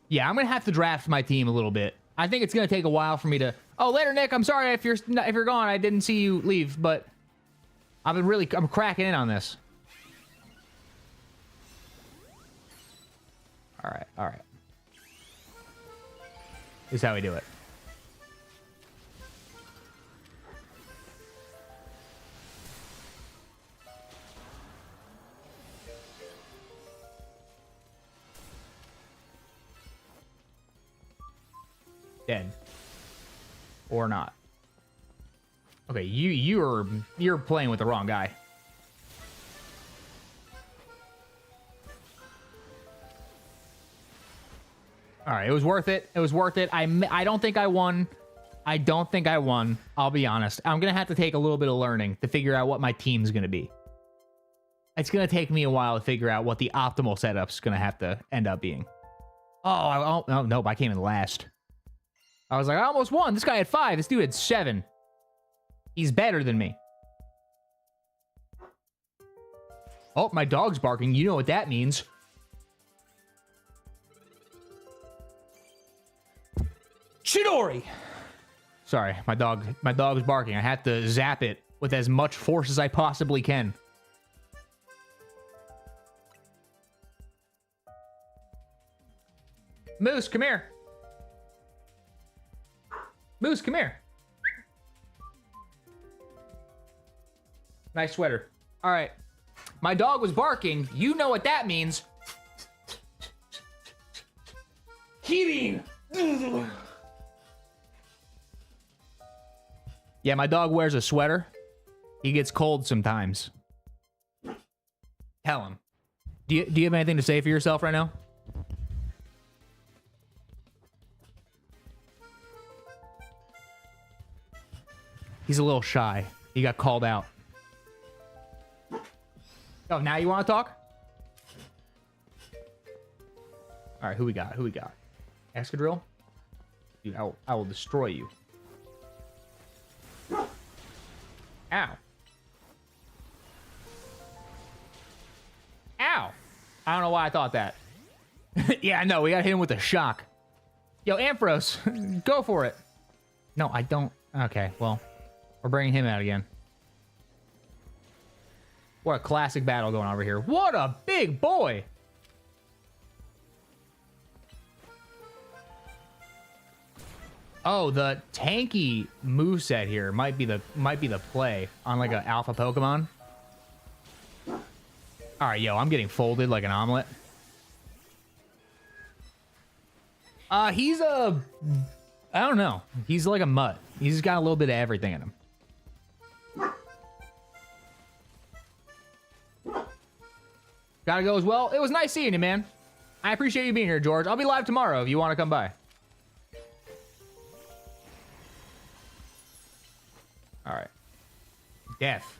Yeah, I'm gonna have to draft my team a little bit. I think it's gonna take a while for me to... Oh, later, Nick. I'm sorry if you're gone. I didn't see you leave, but I'm cracking in on this. All right. This is how we do it. Dead. Or not. Okay, you're playing with the wrong guy. All right, it was worth it. It was worth it. I don't think I won. I don't think I won. I'll be honest. I'm going to have to take a little bit of learning to figure out what my team's going to be. It's going to take me a while to figure out what the optimal setup's going to have to end up being. Oh, nope, I came in last. I was like, I almost won. This guy had 5. This dude had 7. He's better than me. Oh, my dog's barking. You know what that means. Chidori! Sorry, my dog's barking. I have to zap it with as much force as I possibly can. Moose, come here. Moose, come here. Nice sweater. All right. My dog was barking. You know what that means. Heating. Yeah, my dog wears a sweater. He gets cold sometimes. Tell him. Do you have anything to say for yourself right now? He's a little shy. He got called out. Oh, now you want to talk? All right, who we got? Who we got? Escadrille? Dude, I will destroy you. Ow. Ow. I don't know why I thought that. Yeah, I know. We got to hit him with a shock. Yo, Ampharos, go for it. No, I don't. Okay, well, we're bringing him out again. What a classic battle going on over here. What a big boy. Oh, the tanky moveset here might be the play on like an alpha Pokemon. All right, yo, I'm getting folded like an omelet. He's a, I don't know. He's like a mutt. He's got a little bit of everything in him. Gotta go as well. It was nice seeing you, man. I appreciate you being here, George. I'll be live tomorrow if you want to come by. All right. Death.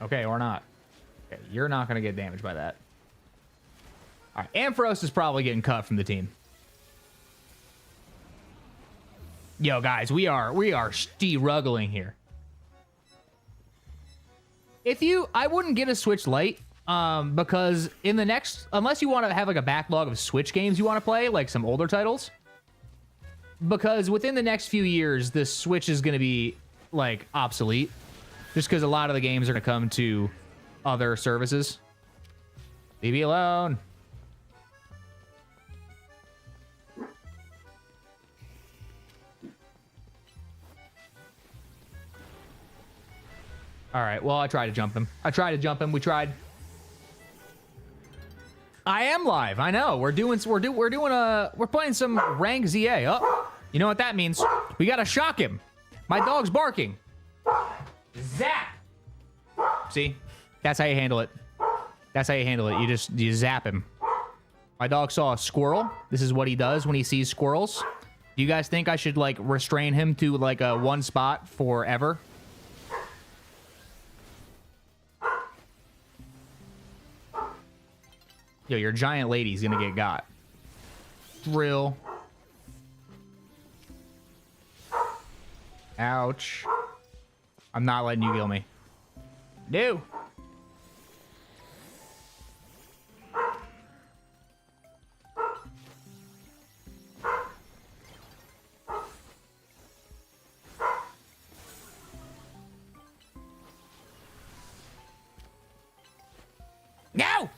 Okay, or not. Okay, you're not going to get damaged by that. All right, Ampharos is probably getting cut from the team. Yo, guys, we are struggling here. I wouldn't get a Switch Lite, because in the next, unless you want to have like a backlog of Switch games you want to play, like some older titles, because within the next few years, the Switch is going to be like obsolete, just because a lot of the games are going to come to other services. Leave me alone. All right, well, I tried to jump him. We tried. I am live. I know. We're playing some rank ZA. Oh, you know what that means? We gotta shock him. My dog's barking. Zap. See? That's how you handle it. That's how you handle it. You zap him. My dog saw a squirrel. This is what he does when he sees squirrels. Do you guys think I should like restrain him to like a one spot forever? Yo, your giant lady's gonna get got. Drill. Ouch. I'm not letting you kill me. No. No!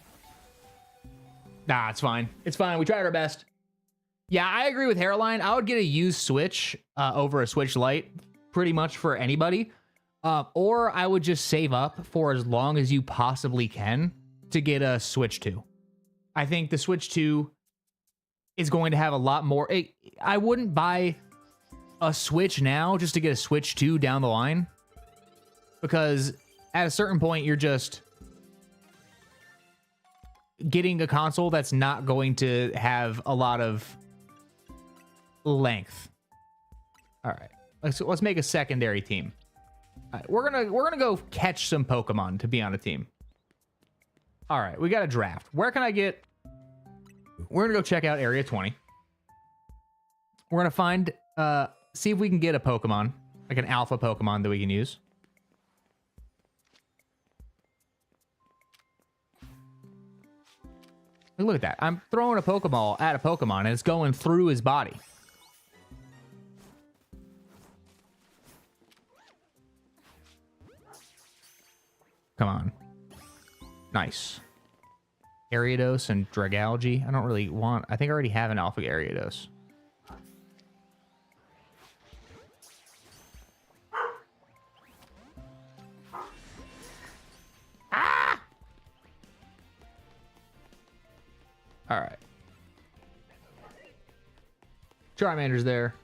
Nah, it's fine. It's fine. We tried our best. Yeah, I agree with Hairline. I would get a used Switch over a Switch Lite pretty much for anybody. Or I would just save up for as long as you possibly can to get a Switch 2. I think the Switch 2 is going to have a lot more. I wouldn't buy a Switch now just to get a Switch 2 down the line, because at a certain point, you're just getting a console that's not going to have a lot of length. All right, let's make a secondary team. All right, we're gonna go catch some Pokemon to be on a team. All right, we got a draft. Where can I get? We're gonna go check out Area 20. We're gonna find, see if we can get a Pokemon, like an alpha Pokemon that we can use. Look at that. I'm throwing a Pokeball at a Pokemon and it's going through his body. Come on. Nice. Ariados and Dragalge. I don't really want... I think I already have an Alpha Ariados. Ah! All right. Charmander's there.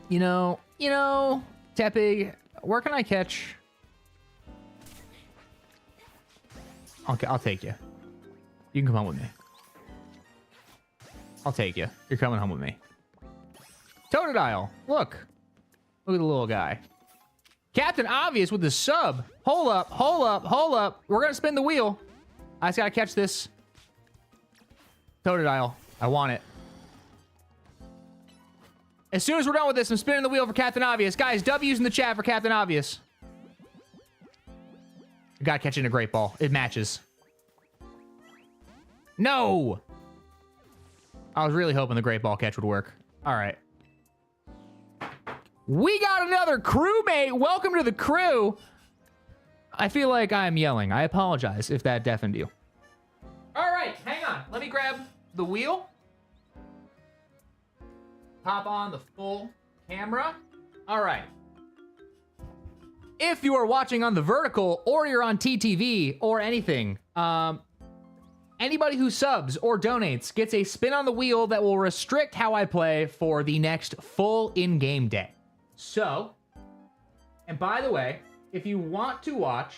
You know, Tepig, where can I catch? Okay, I'll take you. You can come home with me. I'll take you. You're coming home with me. Totodile, look. Look at the little guy. Captain Obvious with the sub. Hold up, hold up, hold up. We're gonna spin the wheel. I just gotta catch this. Totodile, I want it. As soon as we're done with this, I'm spinning the wheel for Captain Obvious. Guys, W's in the chat for Captain Obvious. Gotta catch it in a great ball. It matches. No! I was really hoping the great ball catch would work. All right. We got another crewmate. Welcome to the crew. I feel like I'm yelling. I apologize if that deafened you. All right, hang on. Let me grab the wheel. Pop on the full camera. All right. If you are watching on the vertical or you're on TTV or anything, anybody who subs or donates gets a spin on the wheel that will restrict how I play for the next full in-game day. So, and by the way, if you want to watch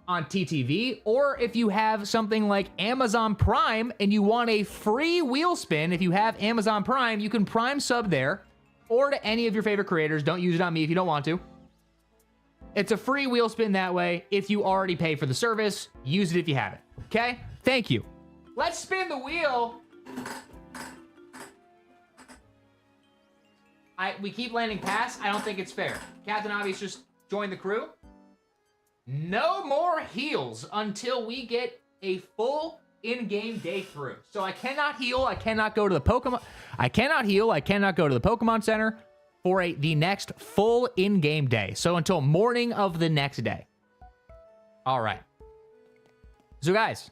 on TTV, or if you have something like Amazon Prime and you want a free wheel spin, if you have Amazon Prime, you can Prime sub there or to any of your favorite creators. Don't use it on me if you don't want to. It's a free wheel spin that way. If you already pay for the service, use it if you have it. Okay? Thank you. Let's spin the wheel. We keep landing pass. I don't think it's fair. Captain Obvious just joined the crew. No more heals until we get a full in-game day through. So I cannot heal. I cannot go to the Pokemon. I cannot heal. I cannot go to the Pokemon Center for the next full in-game day. So until morning of the next day. All right. So guys,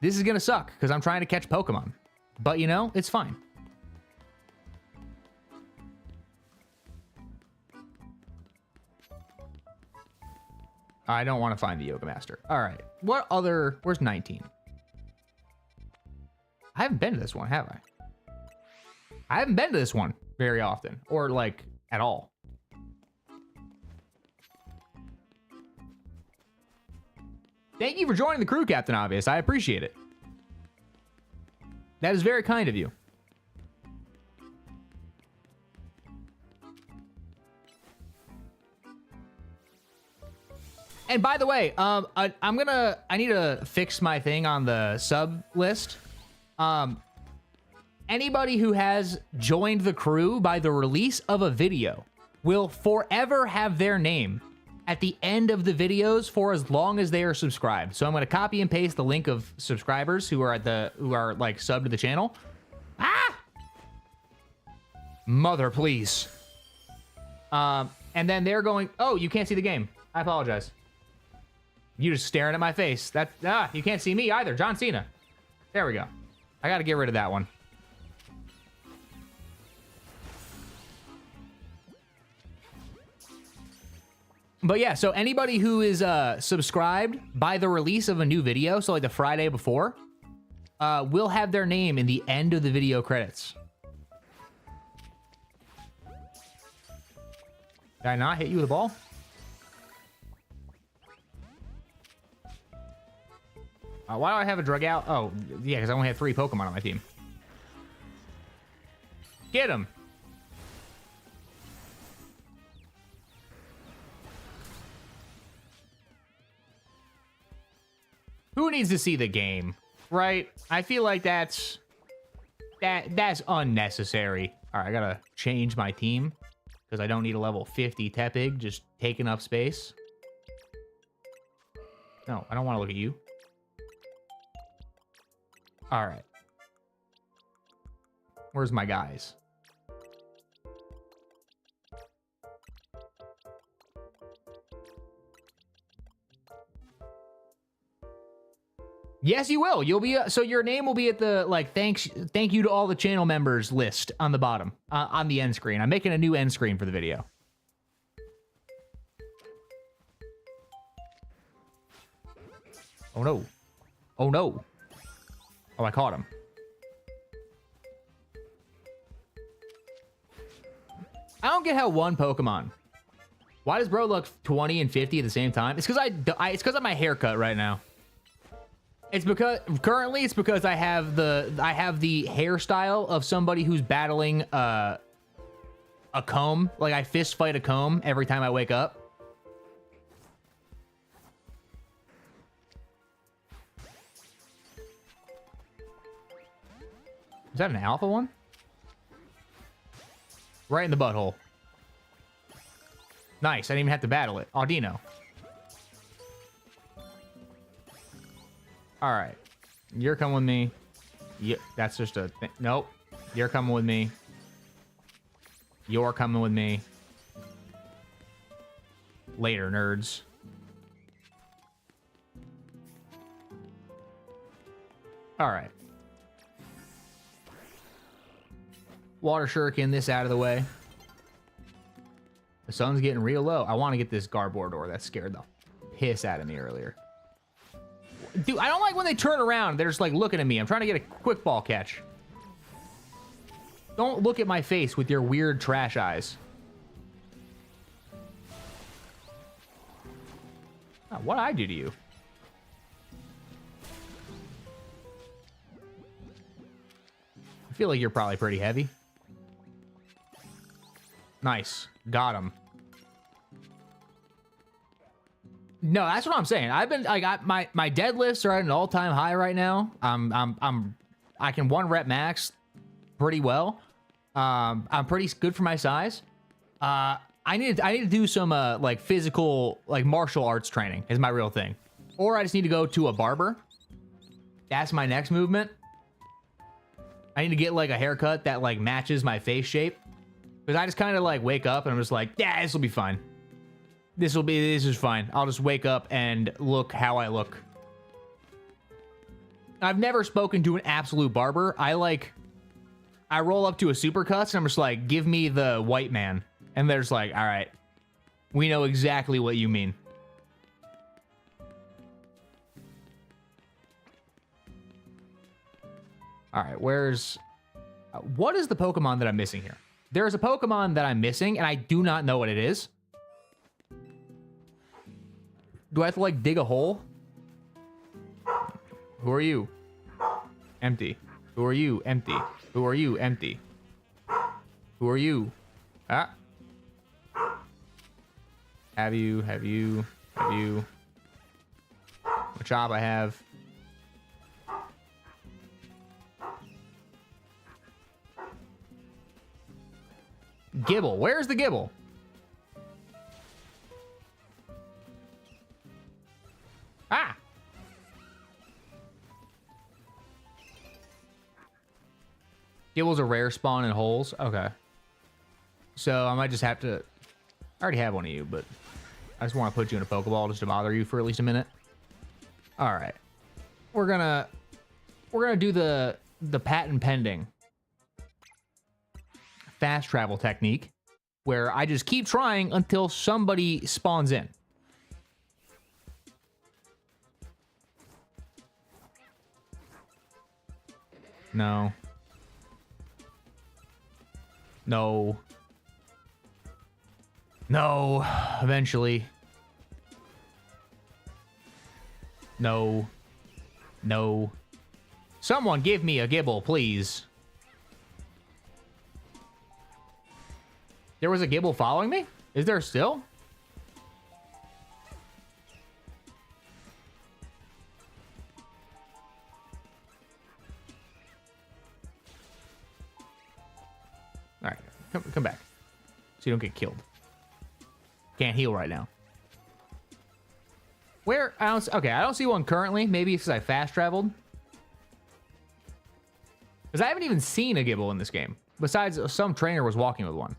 this is going to suck because I'm trying to catch Pokemon. But you know, it's fine. I don't want to find the Yoga Master. All right. What other... Where's 19? I haven't been to this one, have I? I haven't been to this one very often. Or, like, at all. Thank you for joining the crew, Captain Obvious. I appreciate it. That is very kind of you. And by the way, I need to fix my thing on the sub list. Anybody who has joined the crew by the release of a video will forever have their name at the end of the videos for as long as they are subscribed. So I'm going to copy and paste the link of subscribers who are like subbed to the channel. Ah! Mother, please. And then they're going, oh, you can't see the game. I apologize. You just staring at my face. You can't see me either. John Cena. There we go. I got to get rid of that one. But yeah, so anybody who is subscribed by the release of a new video, so like the Friday before, will have their name in the end of the video credits. Did I not hit you with a ball? Why do I have a drug out? Oh, yeah, because I only have 3 Pokemon on my team. Get him. Who needs to see the game, right? I feel like that's unnecessary. All right, I gotta change my team because I don't need a level 50 Tepig just taking up space. No, I don't want to look at you. All right. Where's my guys? Yes, you will. You'll be so your name will be at the like thank you to all the channel members list on the bottom on the end screen. I'm making a new end screen for the video. Oh no. Oh no. Oh, I caught him. I don't get how one Pokemon. Why does bro look 20 and 50 at the same time? It's because it's because of my haircut right now. It's because currently it's because I have the hairstyle of somebody who's battling a comb. Like I fist fight a comb every time I wake up. Is that an alpha one? Right in the butthole. Nice. I didn't even have to battle it. Audino. All right. You're coming with me. Yeah, that's just a thing. Nope. You're coming with me. You're coming with me. Later, nerds. All right. Water Shuriken, this out of the way. The sun's getting real low. I want to get this Garbodor that scared the piss out of me earlier. Dude, I don't like when they turn around. They're just like looking at me. I'm trying to get a quick ball catch. Don't look at my face with your weird trash eyes. Oh, what'd I do to you? I feel like you're probably pretty heavy. Nice. Got him. No, that's what I'm saying. I got my deadlifts are at an all-time high right now. I can 1-rep max pretty well. I'm pretty good for my size. I need to do some like physical, like martial arts training is my real thing. Or I just need to go to a barber. That's my next movement. I need to get like a haircut that like matches my face shape. Because I just kind of like wake up and I'm just like, yeah, this will be fine. This is fine. I'll just wake up and look how I look. I've never spoken to an absolute barber. I roll up to a supercuts and I'm just like, give me the white man. And they're just like, all right, we know exactly what you mean. All right, what is the Pokemon that I'm missing here? There's a Pokemon that I'm missing, and I do not know what it is. Do I have to, like, dig a hole? Who are you? Empty. Who are you? Empty. Who are you? Empty. Who are you? Ah. Have you? What job I have? Gibble. Where's the Gibble? Ah! Gibble's a rare spawn in holes? Okay. So I might just have to... I already have one of you, but I just want to put you in a Pokeball just to bother you for at least a minute. Alright. We're gonna do the patent pending fast travel technique where I just keep trying until somebody spawns in. No. No. No. Eventually. No. No. Someone give me a Gibble, please. There was a Gibble following me? Is there still? All right, come back, so you don't get killed. Can't heal right now. Where? Okay, I don't see one currently. Maybe it's because I fast traveled. Because I haven't even seen a Gibble in this game. Besides, some trainer was walking with one.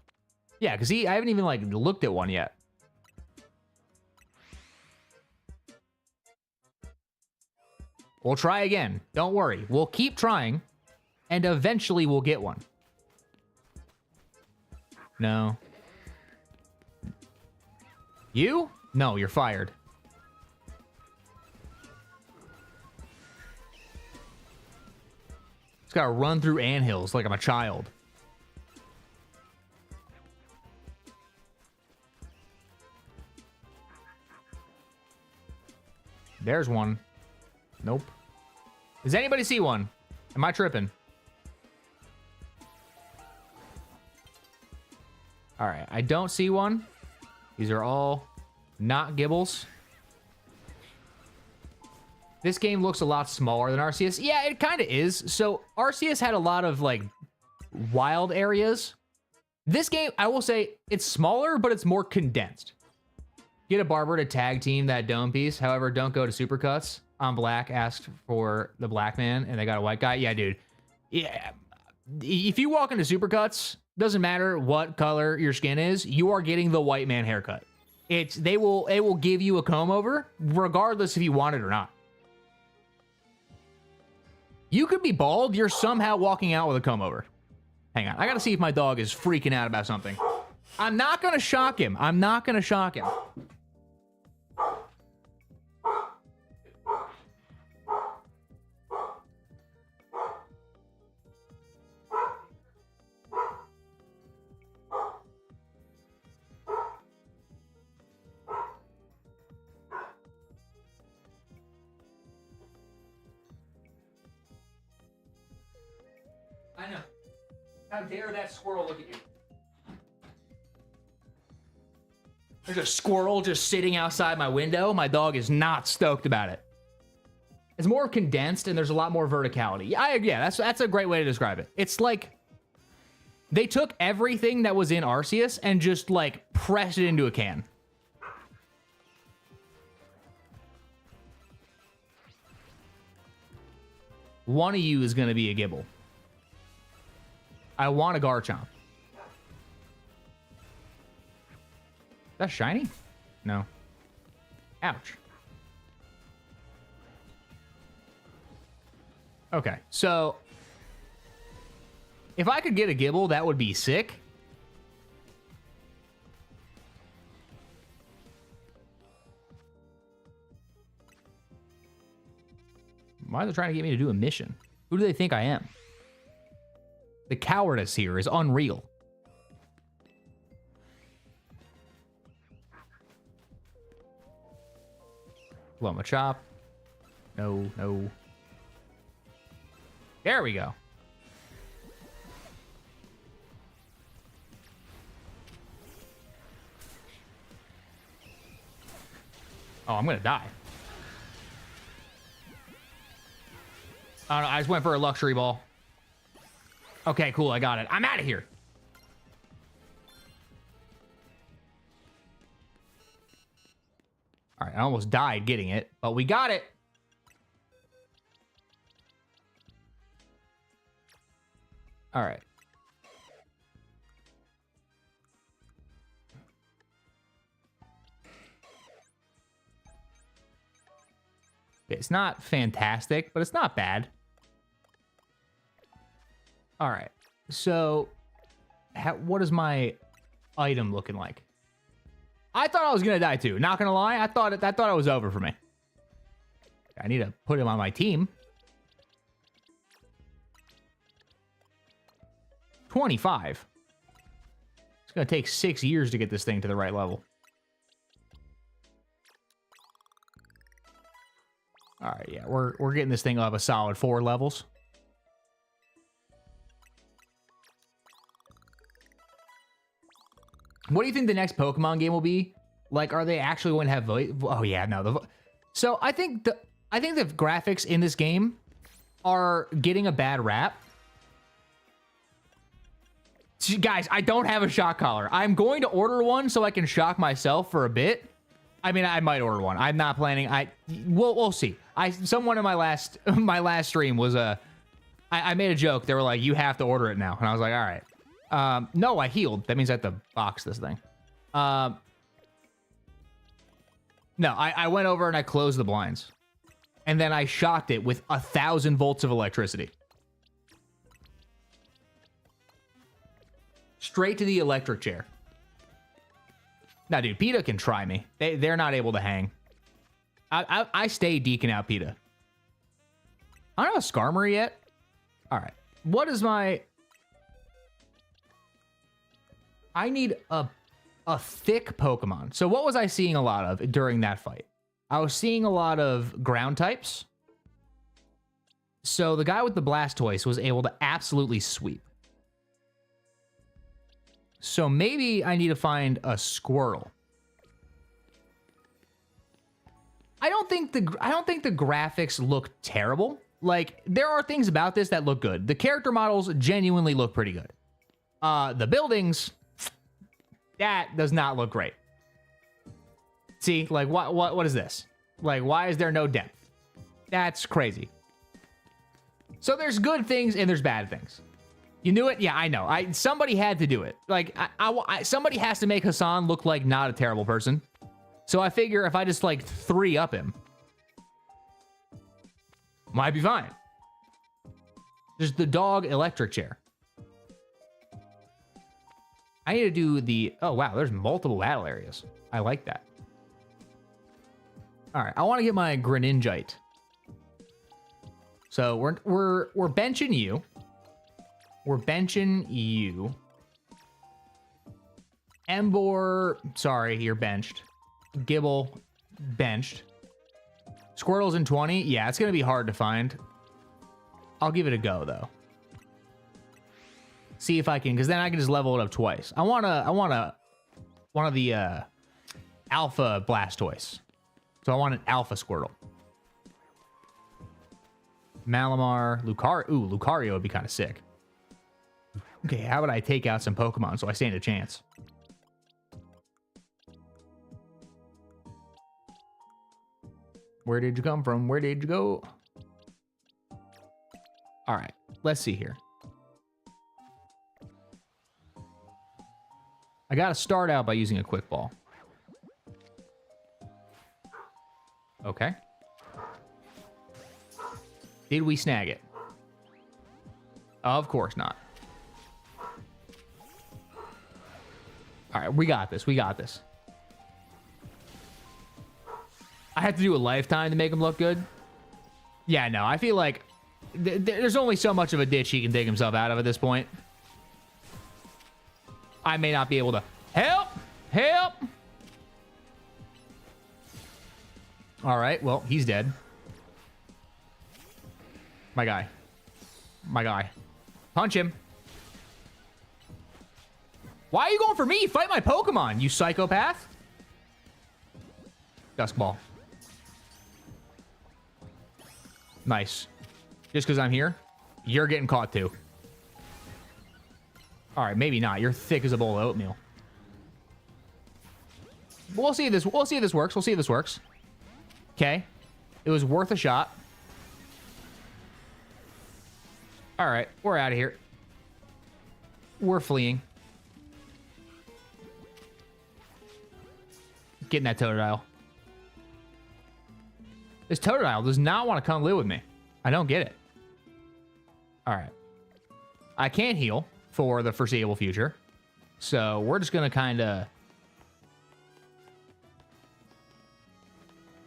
Yeah, because I haven't even like looked at one yet. We'll try again. Don't worry. We'll keep trying, and eventually we'll get one. No. You? No, you're fired. Just gotta run through anthills like I'm a child. There's one. Nope. Does anybody see one? Am I tripping? All right, I don't see one. These are all not Gibbles. This game looks a lot smaller than Arceus. Yeah, it kind of is. So Arceus had a lot of like wild areas. This game, I will say, it's smaller, but it's more condensed. Get a barber to tag team that dome piece. However, don't go to Supercuts. On Black asked for the black man, and they got a white guy. Yeah, dude. Yeah. If you walk into Supercuts, doesn't matter what color your skin is, you are getting the white man haircut. It will give you a comb over, regardless if you want it or not. You could be bald. You're somehow walking out with a comb over. Hang on. I gotta see if my dog is freaking out about something. I'm not gonna shock him. I'm not gonna shock him. I know. How dare that squirrel look at you? There's a squirrel just sitting outside my window. My dog is not stoked about it. It's more condensed and there's a lot more verticality. Yeah, that's a great way to describe it. It's like they took everything that was in Arceus and just like pressed it into a can. One of you is going to be a Gibble. I want a Garchomp. That's shiny? No. Ouch. Okay, so if I could get a Gibble, that would be sick. Why are they trying to get me to do a mission? Who do they think I am? The cowardice here is unreal. Loma Chop. No, no. There we go. Oh, I'm gonna die. Oh, no, I just went for a luxury ball. Okay, cool, I got it. I'm out of here. All right, I almost died getting it, but we got it. All right. It's not fantastic, but it's not bad. All right, so what is my item looking like? I thought I was gonna die too. Not gonna lie, I thought it was over for me. I need to put him on my team. 25. It's gonna take 6 years to get this thing to the right level. All right, yeah, we're getting this thing up a solid 4 levels. What do you think the next Pokemon game will be? Like, are they actually going to have voice? Oh yeah, no. So I think the graphics in this game are getting a bad rap. Guys, I don't have a shock collar. I'm going to order one so I can shock myself for a bit. I mean, I might order one. I'm not planning. We'll see. Someone in my last stream was I made a joke. They were like, "You have to order it now," and I was like, "All right." No, I healed. That means I have to box this thing. No, I went over and I closed the blinds. and then I shocked it with 1,000 volts of electricity. Straight to the electric chair. Now, dude, PETA can try me. They're not able to hang. I stay deking out PETA. I don't have a Skarmory yet. All right. What is my... I need a thick Pokemon. So what was I seeing a lot of during that fight? I was seeing a lot of ground types. So the guy with the Blastoise was able to absolutely sweep. So maybe I need to find a Squirtle. I don't think the graphics look terrible. Like, there are things about this that look good. The character models genuinely look pretty good. The buildings, that does not look great. See, like, what is this? Like, why is there no depth? That's crazy. So there's good things and there's bad things. You knew it? Yeah, I know. Somebody had to do it. Like, somebody has to make Hassan look like not a terrible person. So I figure if I just, like, 3-up him, might be fine. There's the dog electric chair. I need to do the... Oh, wow, there's multiple battle areas. I like that. All right, I want to get my Greninjite. So we're benching you. We're benching you. Embor, sorry, you're benched. Gibble, benched. Squirtle's in 20. Yeah, it's going to be hard to find. I'll give it a go, though. See if I can, because then I can just level it up twice. I want one of the alpha Blastoise. So I want an alpha Squirtle. Malamar, Lucario. Ooh, Lucario would be kind of sick. Okay, how about I take out some Pokemon so I stand a chance? Where did you come from? Where did you go? All right, let's see here. I got to start out by using a quick ball. Okay. Did we snag it? Of course not. All right, we got this. We got this. I have to do a lifetime to make him look good. Yeah, no, I feel like there's only so much of a ditch he can dig himself out of at this point. I may not be able to... Help! Help! All right, well, he's dead. My guy. My guy. Punch him. Why are you going for me? Fight my Pokemon, you psychopath. Dusk Ball. Nice. Just because I'm here, you're getting caught too. All right, maybe not. You're thick as a bowl of oatmeal. We'll see if this works. We'll see if this works. Okay. It was worth a shot. All right, we're out of here. We're fleeing. Getting that Totodile. This Totodile does not want to come live with me. I don't get it. All right. I can't heal for the foreseeable future. So we're just going to kind of...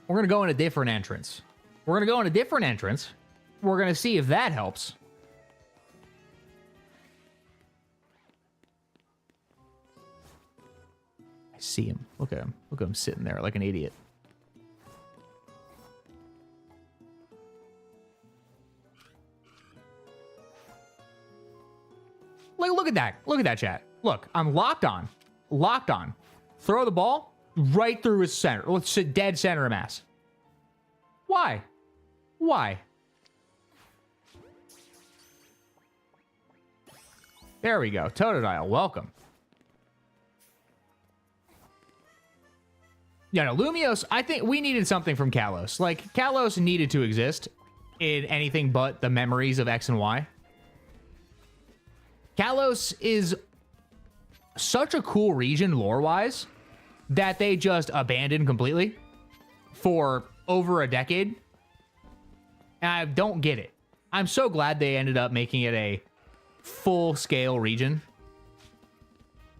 We're going to go in a different entrance. We're going to go in a different entrance. We're going to see if that helps. I see him. Look at him. Look at him sitting there like an idiot. Look at that. Look at that, chat. Look, I'm locked on. Locked on. Throw the ball right through his center. Well, it's a dead center of mass. Why? Why? There we go. Totodile, welcome. Yeah, no, Lumiose, I think we needed something from Kalos. Like, Kalos needed to exist in anything but the memories of X and Y. Kalos is such a cool region lore-wise that they just abandoned completely for over a decade. And I don't get it. I'm so glad they ended up making it a full-scale region.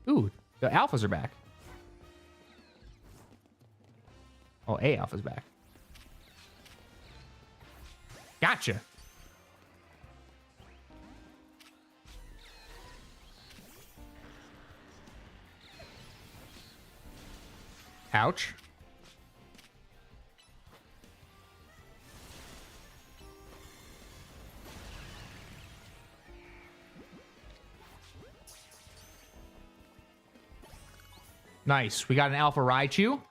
Ooh, the alphas are back. Oh, A alpha's back. Gotcha. Ouch. Nice. We got an Alpha Raichu.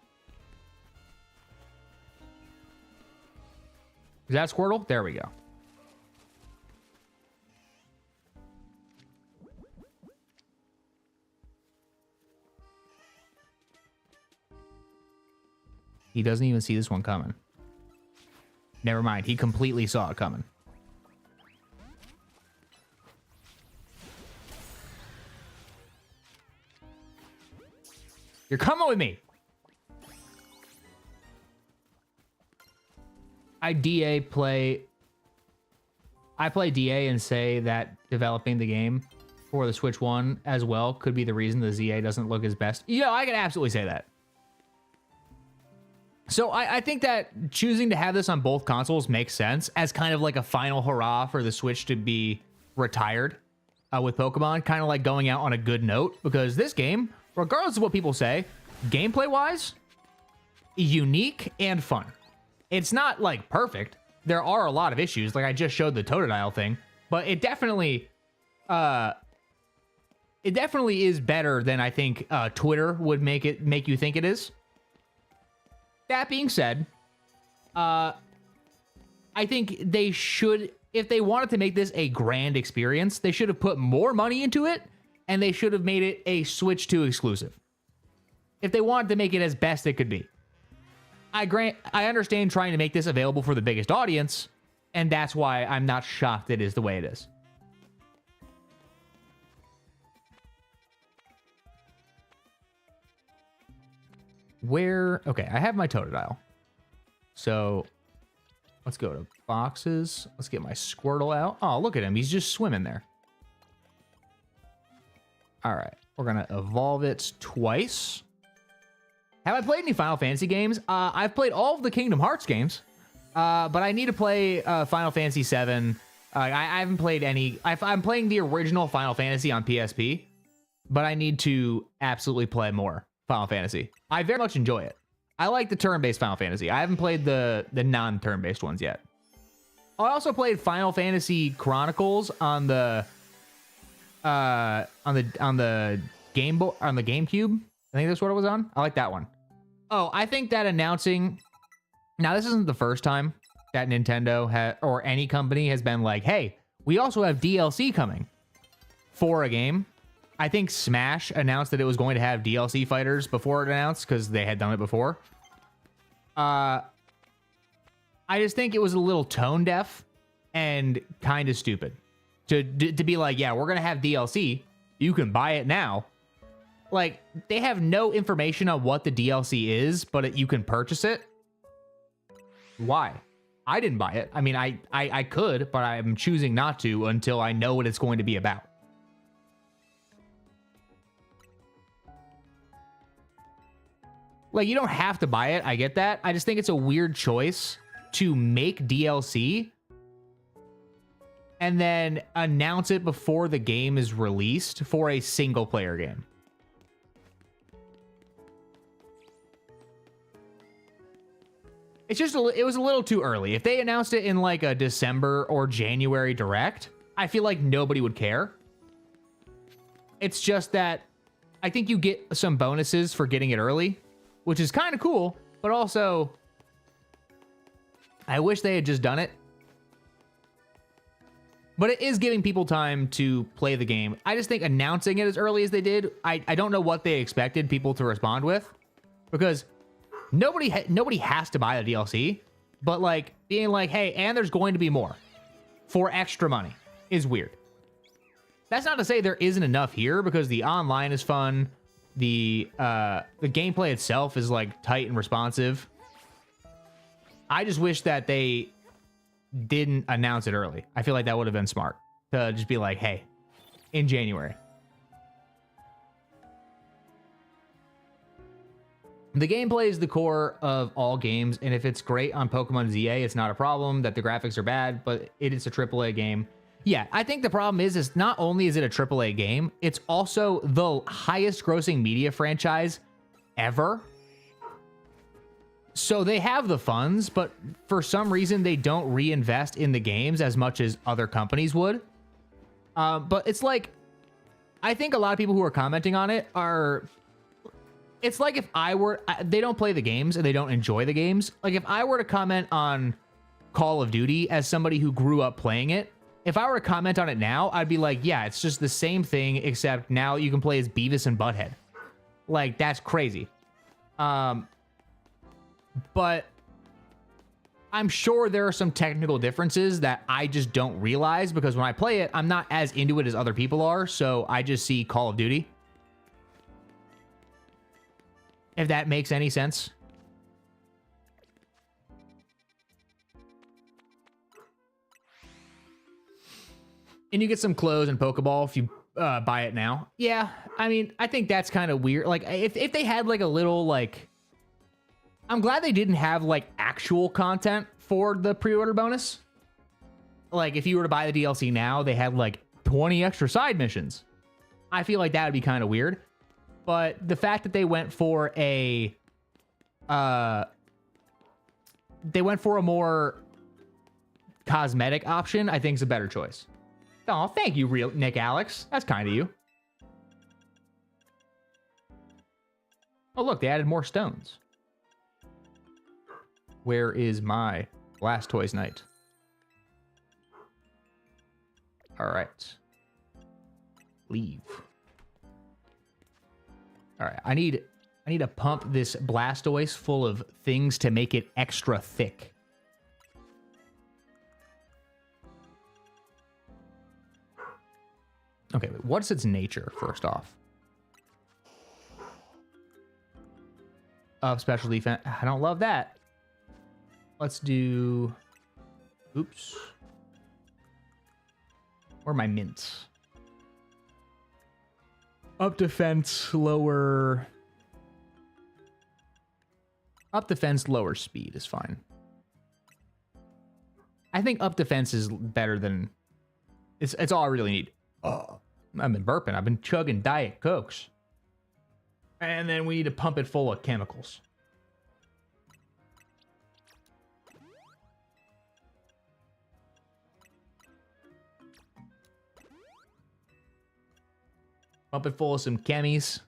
Is that Squirtle? There we go. He doesn't even see this one coming. Never mind. He completely saw it coming. You're coming with me. I play DA and say that developing the game for the Switch 1 as well could be the reason the ZA doesn't look as best. You know, I can absolutely say that. So I think that choosing to have this on both consoles makes sense as kind of like a final hurrah for the Switch to be retired with Pokemon, kind of like going out on a good note, because this game, regardless of what people say, gameplay-wise, unique and fun. It's not, like, perfect. There are a lot of issues, like I just showed the Totodile thing, but it definitely is better than I think Twitter would make you think it is. That being said, I think they should, if they wanted to make this a grand experience, they should have put more money into it, and they should have made it a Switch 2 exclusive. If they wanted to make it as best it could be. I understand trying to make this available for the biggest audience, and that's why I'm not shocked it is the way it is. Okay, I have my Totodile. So let's go to boxes. Let's get my Squirtle out. Oh, look at him. He's just swimming there. All right, we're going to evolve it twice. Have I played any Final Fantasy games? I've played all of the Kingdom Hearts games, but I need to play Final Fantasy VII. I haven't played any. I'm playing the original Final Fantasy on PSP, but I need to absolutely play more Final Fantasy. I very much enjoy it. I like the turn-based Final Fantasy. I haven't played the non-turn-based ones yet. I also played Final Fantasy Chronicles on the GameCube. I think that's what it was on. I like that one. Oh, I think that announcing... Now, this isn't the first time that Nintendo or any company has been like, hey, we also have DLC coming for a game. I think Smash announced that it was going to have DLC fighters before it announced, because they had done it before. I just think it was a little tone deaf and kind of stupid to be like, yeah, we're going to have DLC. You can buy it now. Like, they have no information on what the DLC is, but you can purchase it. Why? I didn't buy it. I mean, I could, but I'm choosing not to until I know what it's going to be about. Like, you don't have to buy it. I get that. I just think it's a weird choice to make DLC and then announce it before the game is released for a single player game. It's just, it was a little too early. If they announced it in like a December or January direct, I feel like nobody would care. It's just that I think you get some bonuses for getting it early, which is kind of cool, but also I wish they had just done it. But it is giving people time to play the game. I just think announcing it as early as they did, I don't know what they expected people to respond with, because nobody has to buy the DLC, but like being like, hey, and there's going to be more for extra money is weird. That's not to say there isn't enough here, because the online is fun. The gameplay itself is like tight and responsive. I just wish that they didn't announce it early. I feel like that would have been smart to just be like, hey, in January. The gameplay is the core of all games, and if it's great on Pokemon ZA, it's not a problem that the graphics are bad, but it is a AAA game. Yeah, I think the problem is not only is it a AAA game, it's also the highest grossing media franchise ever. So they have the funds, but for some reason they don't reinvest in the games as much as other companies would. But it's like, I think a lot of people who are commenting on it are... It's like if I were... They don't play the games and they don't enjoy the games. Like if I were to comment on Call of Duty as somebody who grew up playing it, if I were to comment on it now, I'd be like, yeah, it's just the same thing, except now you can play as Beavis and Butthead. Like, that's crazy. But I'm sure there are some technical differences that I just don't realize because when I play it, I'm not as into it as other people are, so I just see Call of Duty. If that makes any sense. And you get some clothes and Pokeball if you buy it now. Yeah, I mean, I think that's kind of weird. Like, if they had, like, a little, like... I'm glad they didn't have, like, actual content for the pre-order bonus. Like, if you were to buy the DLC now, they had, like, 20 extra side missions. I feel like that would be kind of weird. But the fact that they went for a... they went for a more cosmetic option, I think is a better choice. Oh, thank you, real Nick Alex. That's kind of you. Oh, look, they added more stones. Where is my Blastoise Knight? All right. Leave. All right, I need to pump this Blastoise full of things to make it extra thick. Okay, but what's its nature, first off? Special defense. I don't love that. Let's do... Oops. Where are my mints? Up defense, lower... Up defense, lower speed is fine. I think up defense is better than... It's all I really need. Oh, I've been burping. I've been chugging Diet Cokes. And then we need to pump it full of chemicals. Pump it full of some chemies.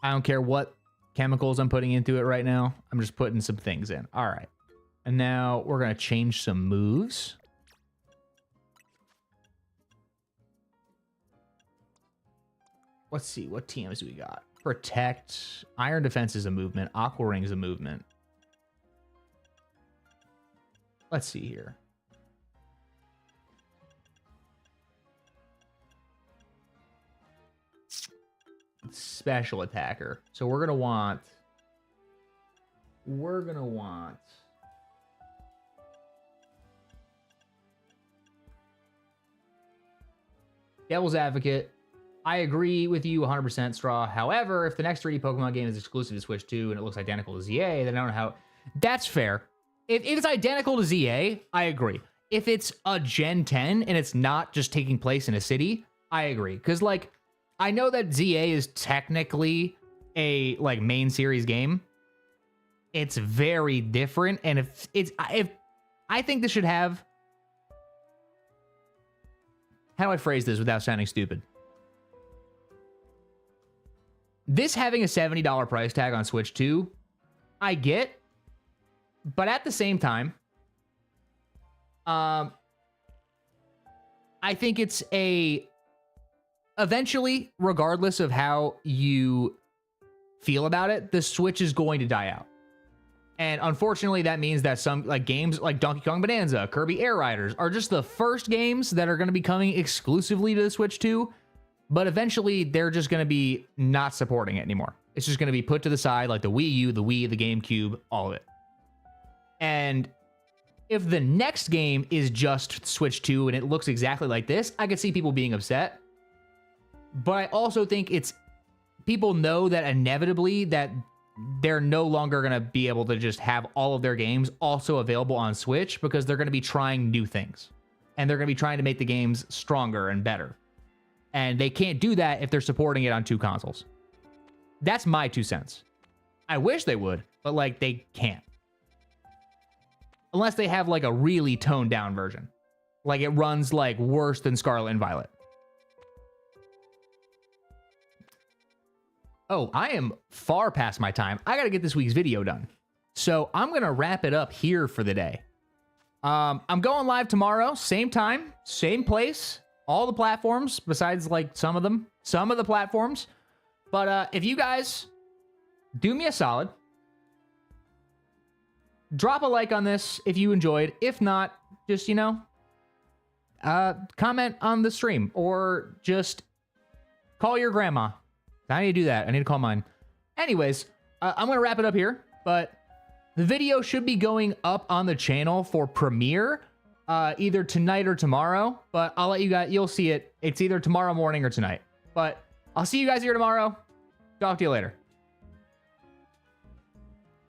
I don't care what chemicals I'm putting into it right now. I'm just putting some things in. All right. And now we're going to change some moves. Let's see, what TMs do we got? Protect. Iron Defense is a movement. Aqua Ring is a movement. Let's see here. Special attacker. So we're gonna want... Devil's Advocate. I agree with you 100%, Straw. However, if the next 3D Pokemon game is exclusive to Switch 2 and it looks identical to ZA, then I don't know how... That's fair. If it's identical to ZA, I agree. If it's a Gen 10 and it's not just taking place in a city, I agree. Because, like, I know that ZA is technically a, like, main series game. It's very different. And if I think this should have... How do I phrase this without sounding stupid? This having a $70 price tag on Switch 2, I get, but at the same time, I think it's eventually, regardless of how you feel about it, the Switch is going to die out. And unfortunately, that means that some like games like Donkey Kong Bonanza, Kirby Air Riders are just the first games that are going to be coming exclusively to the Switch 2. But eventually, they're just going to be not supporting it anymore. It's just going to be put to the side, like the Wii U, the Wii, the GameCube, all of it. And If the next game is just Switch 2 and it looks exactly like this, I could see people being upset. But I also think people know that inevitably that they're no longer going to be able to just have all of their games also available on Switch, because they're going to be trying new things. And they're going to be trying to make the games stronger and better. And they can't do that if they're supporting it on 2 consoles. That's my 2 cents. I wish they would, but like they can't. Unless they have like a really toned down version. Like it runs like worse than Scarlet and Violet. Oh, I am far past my time. I got to get this week's video done. So I'm going to wrap it up here for the day. I'm going live tomorrow, same time, same place, all the platforms besides like some of the platforms. But if you guys do me a solid, drop a like on this if you enjoyed. If not, just, comment on the stream or just call your grandma. I need to do that. I need to call mine. Anyways, I'm going to wrap it up here, but the video should be going up on the channel for premiere either tonight or tomorrow, but I'll let you guys, you'll see it. It's either tomorrow morning or tonight, but I'll see you guys here tomorrow. Talk to you later.